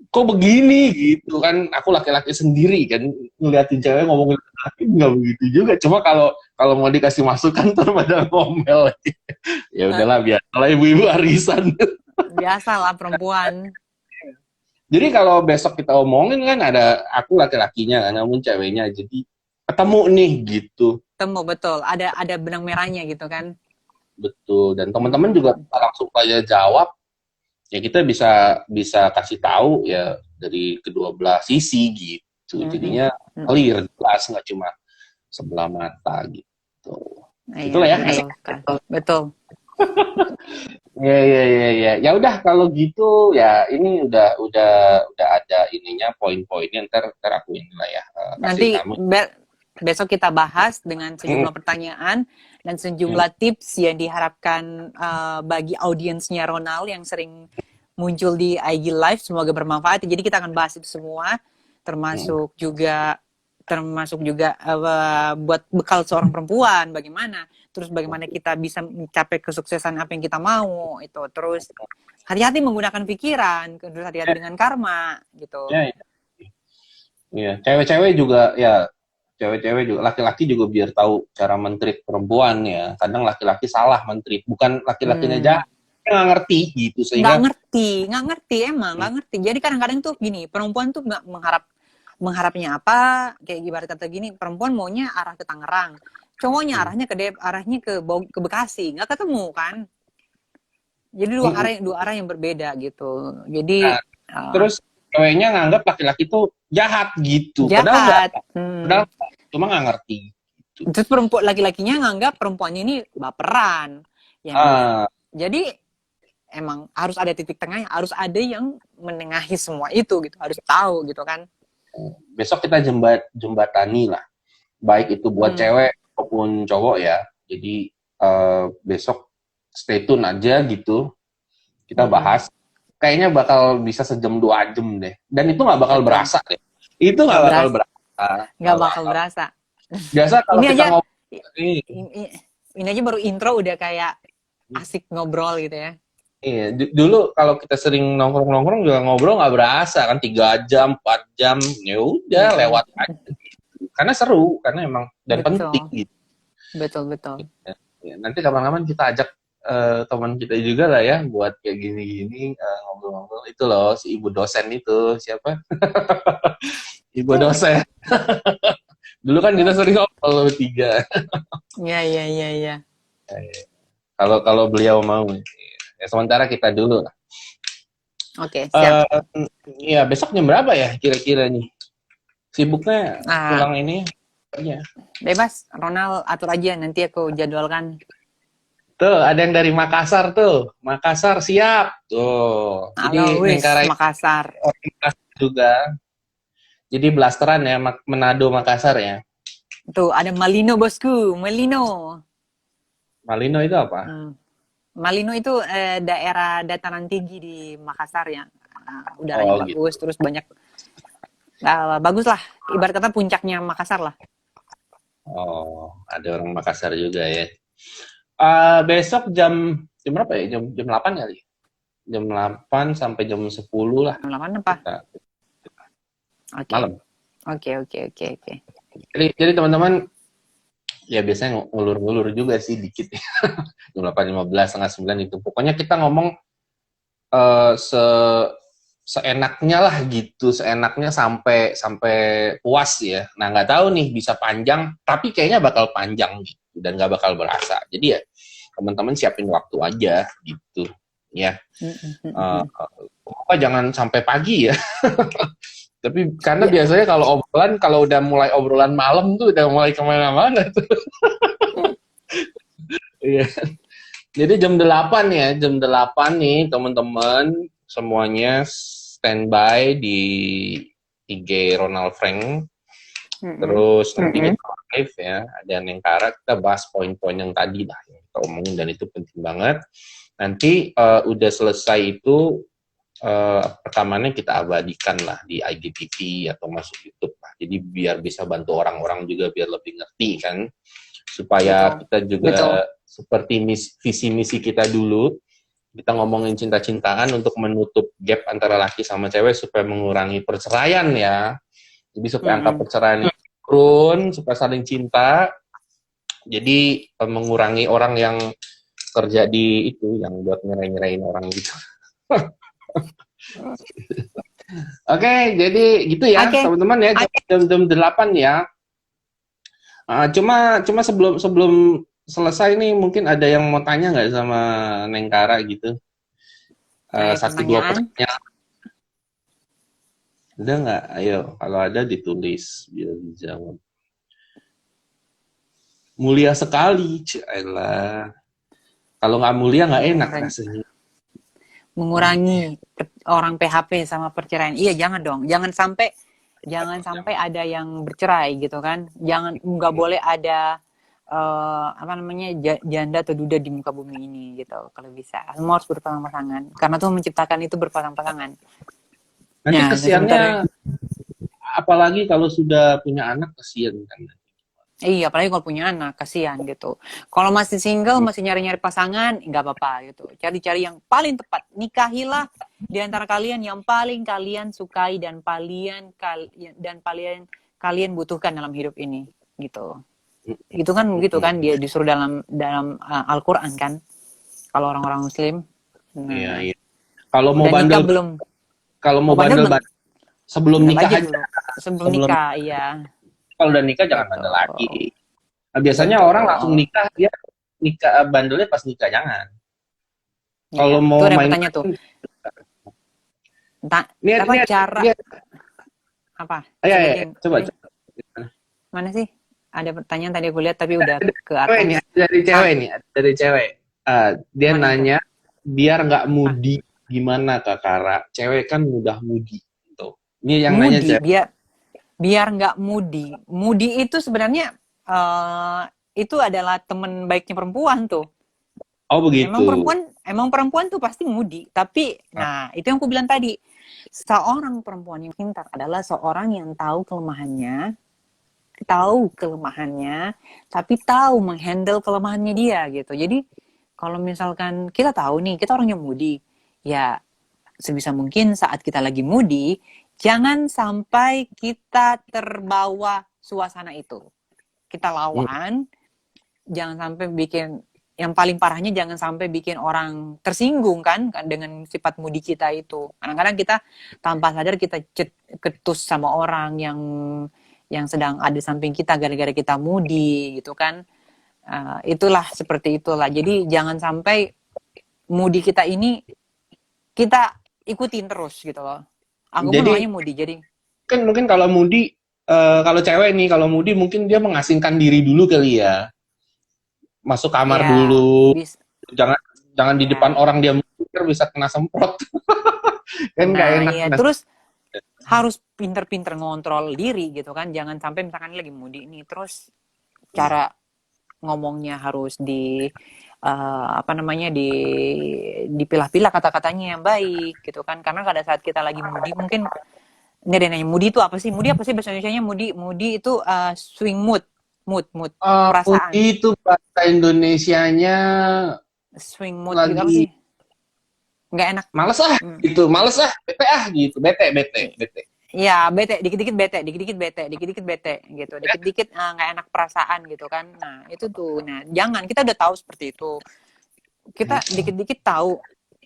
kok begini gitu kan, aku laki-laki sendiri kan ngeliatin cewek ngomongin laki nggak begitu juga, cuma kalau kalau mau dikasih masukan tuh pada ngomel. Ya udahlah biarlah ibu-ibu arisan. Biasa lah perempuan. Jadi kalau besok kita omongin kan ada aku laki-lakinya kan, namun ceweknya, jadi ketemu nih gitu. Temu betul. Ada benang merahnya gitu kan. Betul, dan teman-teman juga Mm-mm. langsung aja jawab, ya kita bisa bisa kasih tahu ya dari kedua belah sisi gitu, Mm-mm. jadinya Mm-mm. clear jelas nggak cuma sebelah mata gitu. Iya, Itulah ya. betul kan. Betul. Ya ya ya ya. Ya udah kalau gitu ya ini udah ada ininya poin-poinnya, ntar aku inilah ya kasih Nanti kamu. besok kita bahas dengan Hmm, sejumlah pertanyaan dan hmm, sejumlah tips yang diharapkan bagi audiensnya Ronald yang sering muncul di IG Live. Semoga bermanfaat. Jadi kita akan bahas itu semua, hmm. termasuk juga buat bekal seorang perempuan bagaimana, terus bagaimana kita bisa mencapai kesuksesan apa yang kita mau itu, terus hati-hati menggunakan pikiran, terus hati-hati dengan karma gitu. Ya, ya, ya. Cewek-cewek juga ya, cewek-cewek juga, laki-laki juga biar tahu cara mentreat perempuan ya. Kadang laki-laki salah mentreat, bukan laki-lakinya Hmm. jahat, dia nggak ngerti gitu nggak sehingga ngerti nggak ngerti emang nggak ngerti. Jadi kadang-kadang tuh gini, perempuan tuh nggak mengharapnya apa, kayak ibarat kata gini, perempuan maunya arah ke Tangerang, cowoknya hmm, arahnya ke Bekasi, nggak ketemu kan. Jadi hmm. dua arah yang berbeda gitu. Jadi Nah, terus ceweknya nganggap laki-laki tuh jahat gitu, padahal nggak, jahat. padahal cuma nggak ngerti gitu. Terus perempuan laki-lakinya nganggap perempuannya ini baperan. Ya memang. Ah, Jadi emang harus ada titik tengahnya, harus ada yang menengahi semua itu gitu, harus tahu gitu kan. besok kita jembatani lah. baik itu buat cewek maupun cowok ya. Jadi besok stay tune aja gitu, kita bahas. Kayaknya bakal bisa sejam 2 jam deh, dan itu nggak bakal Betul. berasa deh. Itu nggak bakal berasa. Nggak bakal berasa. Biasa kalau Ini kita aja, ngobrol ini aja baru intro udah kayak asik ngobrol gitu ya. iya, dulu kalau kita sering nongkrong-nongkrong juga ngobrol nggak berasa kan, 3 jam, 4 jam, ya udah lewat aja. Karena seru, karena emang dan penting gitu. Betul. Ya, nanti kapan-kapan kita ajak teman kita juga lah ya buat kayak gini-gini ngobrol-ngobrol. Itu loh si ibu dosen itu siapa? Ibu dosen. Dulu kan kita sering ngobrol bertiga. Iya. Kalau beliau mau. Ya, sementara kita dulu lah. Oke, siap. Ya, besok jam berapa ya kira-kira nih? Sibuknya pulang ini? Ya. Bebas, Ronald atur aja, nanti aku jadwalkan. Tuh, ada yang dari Makassar tuh. Makassar siap. Tuh. Halo, Jadi Nengkarai Makassar. juga. Jadi blasteran ya, Manado Makassar ya. Tuh, ada Malino bosku, Malino. Malino itu apa? Malino itu daerah dataran tinggi di Makassar ya. Udaranya bagus, gitu. Terus banyak bagus lah. Ibarat kata puncaknya Makassar lah. Oh, ada orang Makassar juga ya. Besok jam berapa ya? Jam 8 kali? Jam 8 sampai jam 10 lah. Jam 8 apa? Malam. Oke. Jadi teman-teman, ya biasanya ngulur-ngulur juga sih dikit ya. Jam 8.15, setengah 9 itu. Pokoknya kita ngomong seenaknya lah gitu, seenaknya sampai puas ya. Nah, nggak tahu nih bisa panjang, tapi kayaknya bakal panjang gitu dan nggak bakal berasa. Jadi ya teman-teman siapin waktu aja gitu ya. Pokoknya jangan sampai pagi ya. Tapi karena biasanya kalau udah mulai obrolan malam tuh udah mulai kemana-mana tuh. Iya. Jadi jam 8 ya, jam 8 nih teman-teman semuanya standby di IG Ronald Frank. Terus nanti kita live ya, ada Nengkara, kita bahas poin-poin yang tadi lah yang kita omongin dan itu penting banget. Nanti udah selesai itu rekamannya kita abadikan lah di IGTV atau masuk YouTube lah. Jadi biar bisa bantu orang-orang juga biar lebih ngerti kan, supaya kita juga seperti visi misi kita dulu, kita ngomongin cinta-cintaan untuk menutup gap antara laki sama cewek supaya mengurangi perceraian ya. Jadi supaya angka perceraian turun, supaya saling cinta. Jadi mengurangi orang yang kerja di itu yang buat nyerai-nyerain orang gitu. Oke, jadi gitu ya teman-teman ya, jam 8 ya. Cuma sebelum selesai nih mungkin ada yang mau tanya nggak sama Nengkara gitu? 1-2 pertanyaan. Udah nggak? Ayo, kalau ada ditulis biar dijawab. Mulia sekali, Cila. Kalau nggak mulia nggak enak rasanya. Mengurangi orang PHP sama perceraian. Iya, jangan dong. Jangan sampai ada yang bercerai gitu kan. Nggak boleh ada janda atau duda di muka bumi ini gitu. Kalau bisa, semua harus berpasang-pasangan. Karena Tuhan menciptakan itu berpasang-pasangan. Nanti kesiannya, apalagi kalau sudah punya anak, kesian kan. Iya, apalagi kalau punya anak, kasihan gitu. Kalau masih single, masih nyari-nyari pasangan, nggak apa-apa gitu. Cari-cari yang paling tepat. Nikahilah di antara kalian yang paling kalian sukai dan kalian butuhkan dalam hidup ini, gitu. Itu kan begitu kan, dia disuruh dalam Al-Qur'an kan. Kalau orang-orang Muslim. Iya. Kalau mau bandel sebelum nikah aja. Sebelum nikah, iya. Kalau udah nikah jangan bandel lagi. Nah, biasanya orang langsung nikah, dia nikah bandelnya pas nikah, jangan. Kalau mau main tanya tuh. Cara apa? Coba. Mana sih? Ada pertanyaan tadi aku lihat tapi udah ke atas. Dari cewek. Dia nanya, biar nggak mudi gimana Kak Kara? Cewek kan mudah mudi. Tuh. Ini yang nanya cewek. biar nggak moody. Moody itu sebenarnya itu adalah teman baiknya perempuan tuh. Oh begitu. Emang perempuan tuh pasti moody. Tapi, Nah, nah itu yang aku bilang tadi. Seorang perempuan yang pintar adalah seorang yang tahu kelemahannya, tapi tahu menghandle kelemahannya dia gitu. Jadi kalau misalkan kita tahu nih, kita orangnya moody, ya sebisa mungkin saat kita lagi moody, jangan sampai kita terbawa suasana itu. Kita lawan, jangan sampai bikin, yang paling parahnya jangan sampai bikin orang tersinggung kan dengan sifat moody kita itu. Kadang-kadang kita tanpa sadar kita ketus sama orang yang sedang ada di samping kita gara-gara kita moody gitu kan. Itulah seperti itulah. Jadi jangan sampai moody kita ini kita ikutin terus gitu loh. Aku pun jadi orangnya moody, jadi kan mungkin kalau Mudi, kalau cewek nih, kalau Mudi mungkin dia mengasingkan diri dulu kali ya, masuk kamar ya dulu, bis jangan jangan di depan ya. orang dia mikir bisa kena semprot. Kan nggak Nah, enak. ya terus harus pinter-pinter ngontrol diri gitu kan. Jangan sampai misalkan lagi moody nih, terus cara ngomongnya harus apa namanya dipilah-pilah kata-katanya yang baik gitu kan. Karena pada saat kita lagi moody mungkin ini ada yang nanya moody itu apa sih? Moody apa sih bahasa Indonesianya? Moody itu swing mood Mudi perasaan. itu bahasa Indonesianya Swing mood gitu apa lagi sih? Nggak enak. males ah Hmm. gitu, males ah, bete ah gitu, bete bete bete. Iya, bete, dikit-dikit bete, dikit-dikit bete, dikit-dikit bete, gitu. Dikit-dikit nggak enak perasaan gitu kan. Nah, itu tuh. Nah, jangan, kita udah tahu seperti itu. Kita dikit-dikit tahu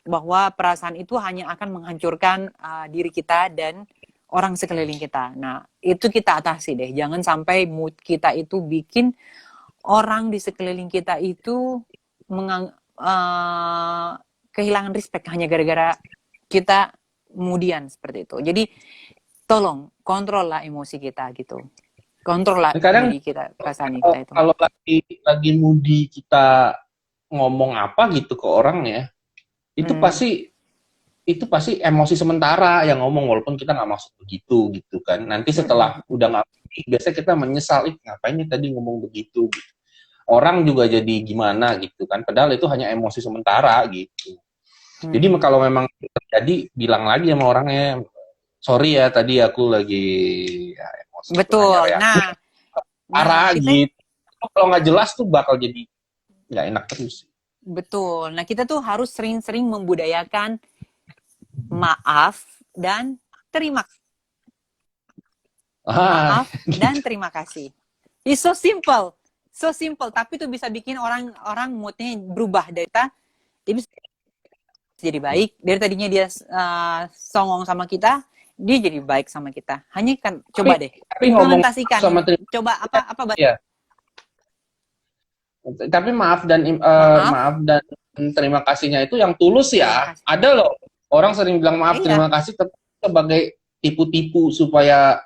bahwa perasaan itu hanya akan menghancurkan diri kita dan orang sekeliling kita. Nah, itu kita atasi deh. Jangan sampai mood kita itu bikin orang di sekeliling kita itu kehilangan respect hanya gara-gara kita kemudian seperti itu. Jadi tolong kontrol lah emosi kita gitu, kontrol lah Kadang moodi kita, perasaan kita itu. kalau lagi Mudi kita ngomong apa gitu ke orang ya, itu pasti emosi sementara yang ngomong, walaupun kita nggak maksud begitu gitu kan. Nanti setelah udah nggak, biasanya kita menyesal, ngapain nih tadi ngomong begitu gitu. Orang juga jadi gimana gitu kan, padahal itu hanya emosi sementara gitu. Jadi kalau memang terjadi, bilang lagi sama orangnya, sorry ya tadi aku lagi ya, emosi, hanya Betul. reaksi Nah parah kita gitu. Kalau nggak jelas tuh bakal jadi nggak enak terus. betul. Nah kita tuh harus sering-sering membudayakan maaf dan terima Ah, maaf dan terima kasih. It's so simple, so simple. Tapi tuh bisa bikin orang moodnya berubah dari kita. Dia bisa jadi baik. Dari tadinya dia songong sama kita, dia jadi baik sama kita. Hanya kan coba deh tapi ngomong implementasikan. sama Coba apa ya, tapi maaf, maaf dan terima kasihnya itu yang tulus terima ya. kasih. Ada loh orang sering bilang maaf Iya. terima kasih tapi sebagai tipu-tipu supaya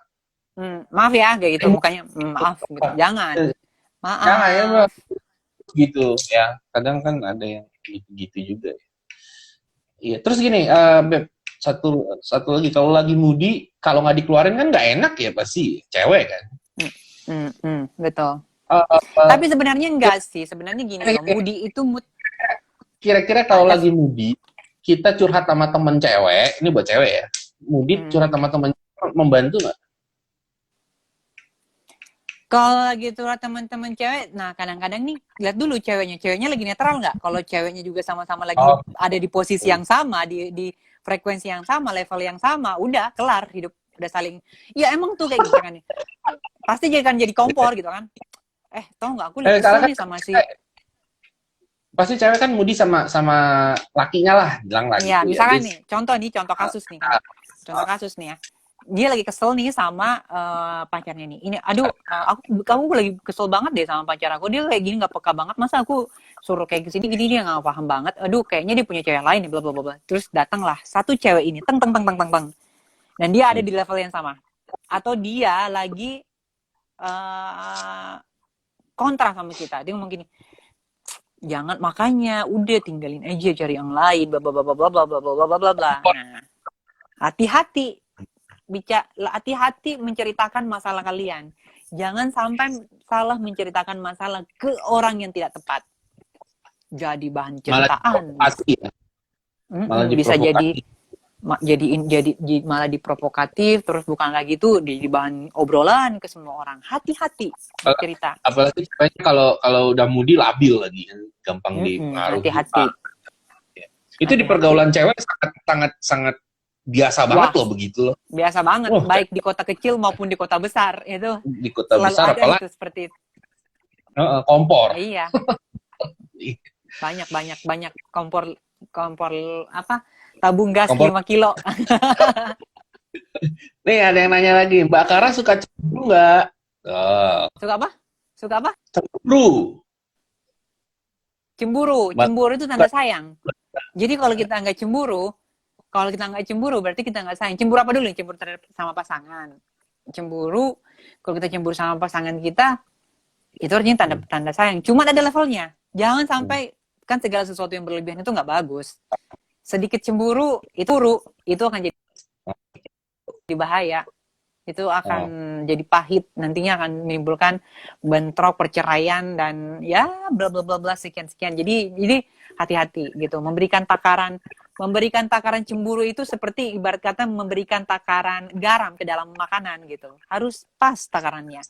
Maaf ya kayak gitu mukanya maaf gitu. Jangan. jangan ya Maaf. gitu ya. Kadang kan ada yang gitu-gitu juga. Iya, terus gini, Beb, satu satu lagi, kalau lagi moody, kalau nggak dikeluarin kan nggak enak ya, pasti cewek kan. Betul. Eh, eh, Tapi sebenarnya enggak sih. Sebenarnya gini loh, moody itu mood Kira-kira kalau ada lagi moody, kita curhat sama temen cewek, ini buat cewek ya, moody curhat sama temen cewek, membantu nggak? kalau lagi tuh teman-teman cewek, nah kadang-kadang nih lihat dulu ceweknya lagi netral nggak? Kalau ceweknya juga sama-sama lagi Oh, ada di posisi yang sama, di frekuensi yang sama, level yang sama, udah kelar hidup, udah saling. Ya emang tuh kayak gitu kan nih. Pasti jadi kompor gitu kan. Tau nggak? Aku lagi karena kesel kan nih sama si. pasti cewek kan moody sama sama lakinya lah, bilang lah Iya, gitu ya. misalkan nih, contoh kasus nih kan. Contoh kasus nih ya. Dia lagi kesel nih sama pacarnya nih. Ini, aduh, kamu lagi kesel banget deh sama pacar aku. Dia kayak gini nggak peka banget. Masa aku suruh kayak kesini, gini dia nggak paham banget. Aduh, kayaknya dia punya cewek lain nih, bla bla bla. Terus datanglah satu cewek ini, teng teng teng teng teng teng. Dan dia ada di level yang sama. Atau dia lagi kontra sama kita. Dia ngomong gini, jangan, makanya udah tinggalin aja, cari yang lain, bla bla bla bla bla bla bla bla bla bla. Nah, hati-hati. hati-hati menceritakan masalah kalian. Jangan sampai salah menceritakan masalah ke orang yang tidak tepat. Jadi bahan Malah ceritaan. pasti ya. Malah Bisa jadi diprovokasi. malah diprovokatif, terus bukan lagi tuh di bahan obrolan ke semua orang. Hati-hati cerita. Apalagi sebenarnya kalau udah moody labil lagi kan, gampang dipengaruhi. Hati-hati. Itu di pergaulan cewek sangat biasa banget loh begitu loh. Biasa banget, baik di kota kecil maupun di kota besar itu. Di kota selalu besar ada apalagi itu seperti itu. Kompor. Iya. Banyak kompor apa? Tabung gas Kompor. 5 kilo. Nih ada yang nanya lagi, Mbak Kara suka cemburu nggak? Suka apa? Cemburu. Cemburu itu tanda sayang. Jadi kalau kita nggak cemburu berarti kita nggak sayang. Cemburu apa dulu? Cemburu sama pasangan. Cemburu, kalau kita cemburu sama pasangan kita, itu artinya tanda sayang. Cuma ada levelnya. Jangan sampai, kan segala sesuatu yang berlebihan itu nggak bagus. Sedikit cemburu, itu akan jadi bahaya. Itu akan jadi pahit, nantinya akan menimbulkan bentrok, perceraian, dan ya bla bla bla bla sekian. Jadi hati-hati gitu. Memberikan takaran cemburu itu seperti ibarat kata memberikan takaran garam ke dalam makanan gitu. Harus pas takarannya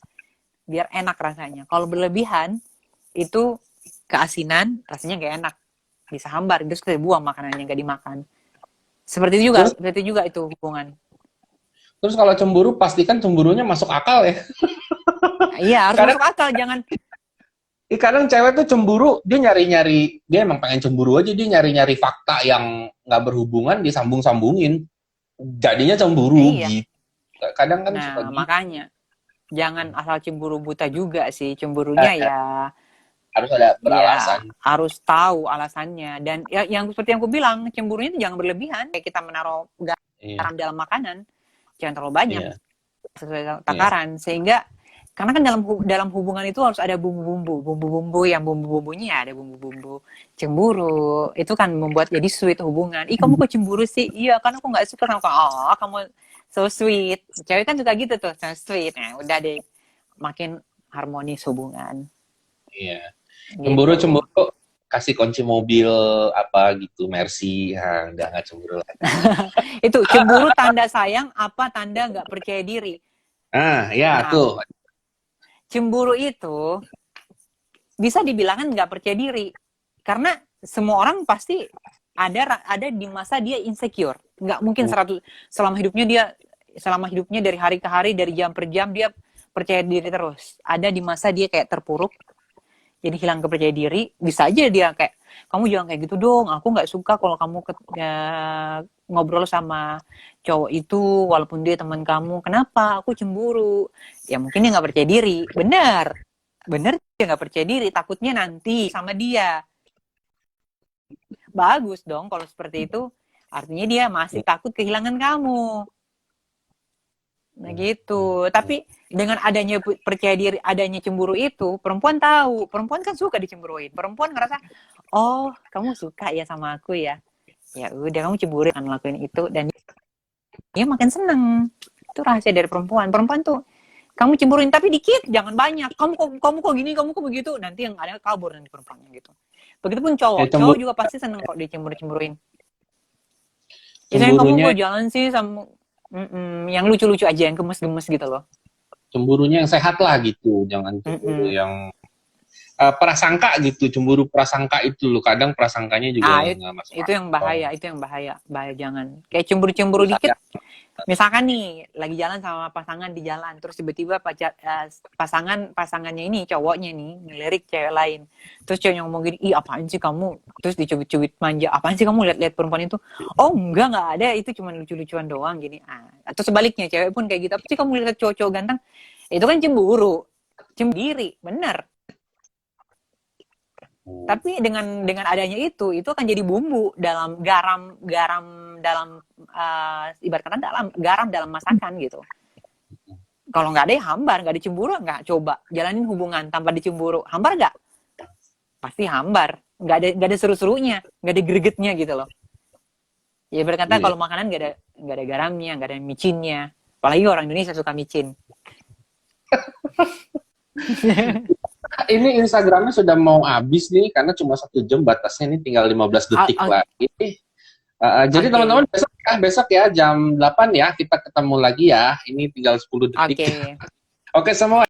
biar enak rasanya. Kalau berlebihan itu keasinan, rasanya nggak enak, bisa hambar, terus kita buang makanannya, nggak dimakan. Seperti itu juga itu hubungan. Terus kalau cemburu, pastikan cemburunya masuk akal ya. Iya, harus masuk akal, jangan. Kadang cewek tuh cemburu, dia nyari-nyari, dia emang pengen cemburu aja, dia nyari-nyari fakta yang nggak berhubungan, disambung-sambungin. Jadinya cemburu gitu. Kadang kan suka gitu. Makanya, jangan asal cemburu buta juga sih. Cemburunya ya harus ada beralasan. Ya, harus tahu alasannya. Dan yang seperti yang aku bilang, cemburunya itu jangan berlebihan. Kayak kita menaruh garam dalam makanan, jangan terlalu banyak sesuai takaran, sehingga karena kan dalam hubungan itu harus ada bumbu-bumbu yang bumbu-bumbunya ada bumbu-bumbu cemburu, itu kan membuat jadi sweet hubungan. Kamu kok cemburu sih? Iya, kan aku nggak suka sama kamu so sweet. Cewek kan suka gitu tuh, so sweet. Nah, udah deh, makin harmonis hubungan. Iya. Cemburu kasih kunci mobil apa gitu, Mercy, nggak cemburu lagi. Itu cemburu tanda sayang apa tanda nggak percaya diri? Tuh. Cemburu itu bisa dibilangkan nggak percaya diri, karena semua orang pasti ada di masa dia insecure. Nggak mungkin 100 selama hidupnya dari hari ke hari, dari jam per jam dia percaya diri terus. Ada di masa dia kayak terpuruk, jadi hilang kepercayaan diri. Bisa aja dia kayak, kamu jangan kayak gitu dong, aku nggak suka kalau kamu ngobrol sama cowok itu walaupun dia teman kamu. Kenapa? Aku cemburu. Ya mungkin dia nggak percaya diri. Bener dia nggak percaya diri, takutnya nanti sama dia. Bagus dong kalau seperti itu, artinya dia masih takut kehilangan kamu. Nah gitu. Tapi dengan adanya percaya diri, adanya cemburu itu, perempuan tahu. Perempuan kan suka dicemburuin. Perempuan ngerasa, oh kamu suka ya sama aku ya. Ya udah, kamu cemburu kan lakuin itu, dan dia makin seneng. Itu rahasia dari perempuan. Perempuan tuh, kamu cemburuin tapi dikit, jangan banyak. Kamu kok gini, kamu kok begitu. Nanti yang ada kabur nanti perempuannya gitu. Begitupun cowok. Cowok juga pasti seneng kok dicemburu-cemburuin. Ya sayang, kamu kok jalan sih sama yang lucu-lucu aja, yang gemes-gemes gitu loh. Cemburunya yang sehat lah gitu, jangan cemburu yang prasangka gitu. Cemburu prasangka itu loh, kadang prasangkanya juga nggak masuk. Itu yang bahaya, bahaya jangan. Kayak cemburu-cemburu dikit. Misalkan nih lagi jalan sama pasangan di jalan, terus tiba-tiba pasangannya ini, cowoknya nih ngelirik cewek lain, terus ceweknya ngomong gini, ih apaan sih kamu, terus dicubit-cubit manja, apaan sih kamu lihat-lihat perempuan itu? Oh enggak ada, itu cuma lucu-lucuan doang gini. Atau sebaliknya, cewek pun kayak gitu, apa sih kamu lihat cowok-cowok ganteng? Itu kan cemburu diri, bener. Tapi dengan adanya itu akan jadi bumbu dalam garam dalam ibarat kata garam dalam masakan gitu. Kalau nggak ada ya hambar, nggak dicemburu, nggak coba jalanin hubungan tanpa dicemburu, hambar nggak? Pasti hambar, nggak ada seru-serunya, nggak ada gregetnya gitu loh. Ya berkata kalau makanan nggak ada garamnya, nggak ada micinnya, Apalagi orang Indonesia suka micin. Ini Instagramnya sudah mau habis nih, karena cuma 1 jam batasnya, nih tinggal 15 detik lagi. Jadi teman-teman besok ya jam 8 ya, kita ketemu lagi ya. Ini tinggal 10 detik. Oke semua.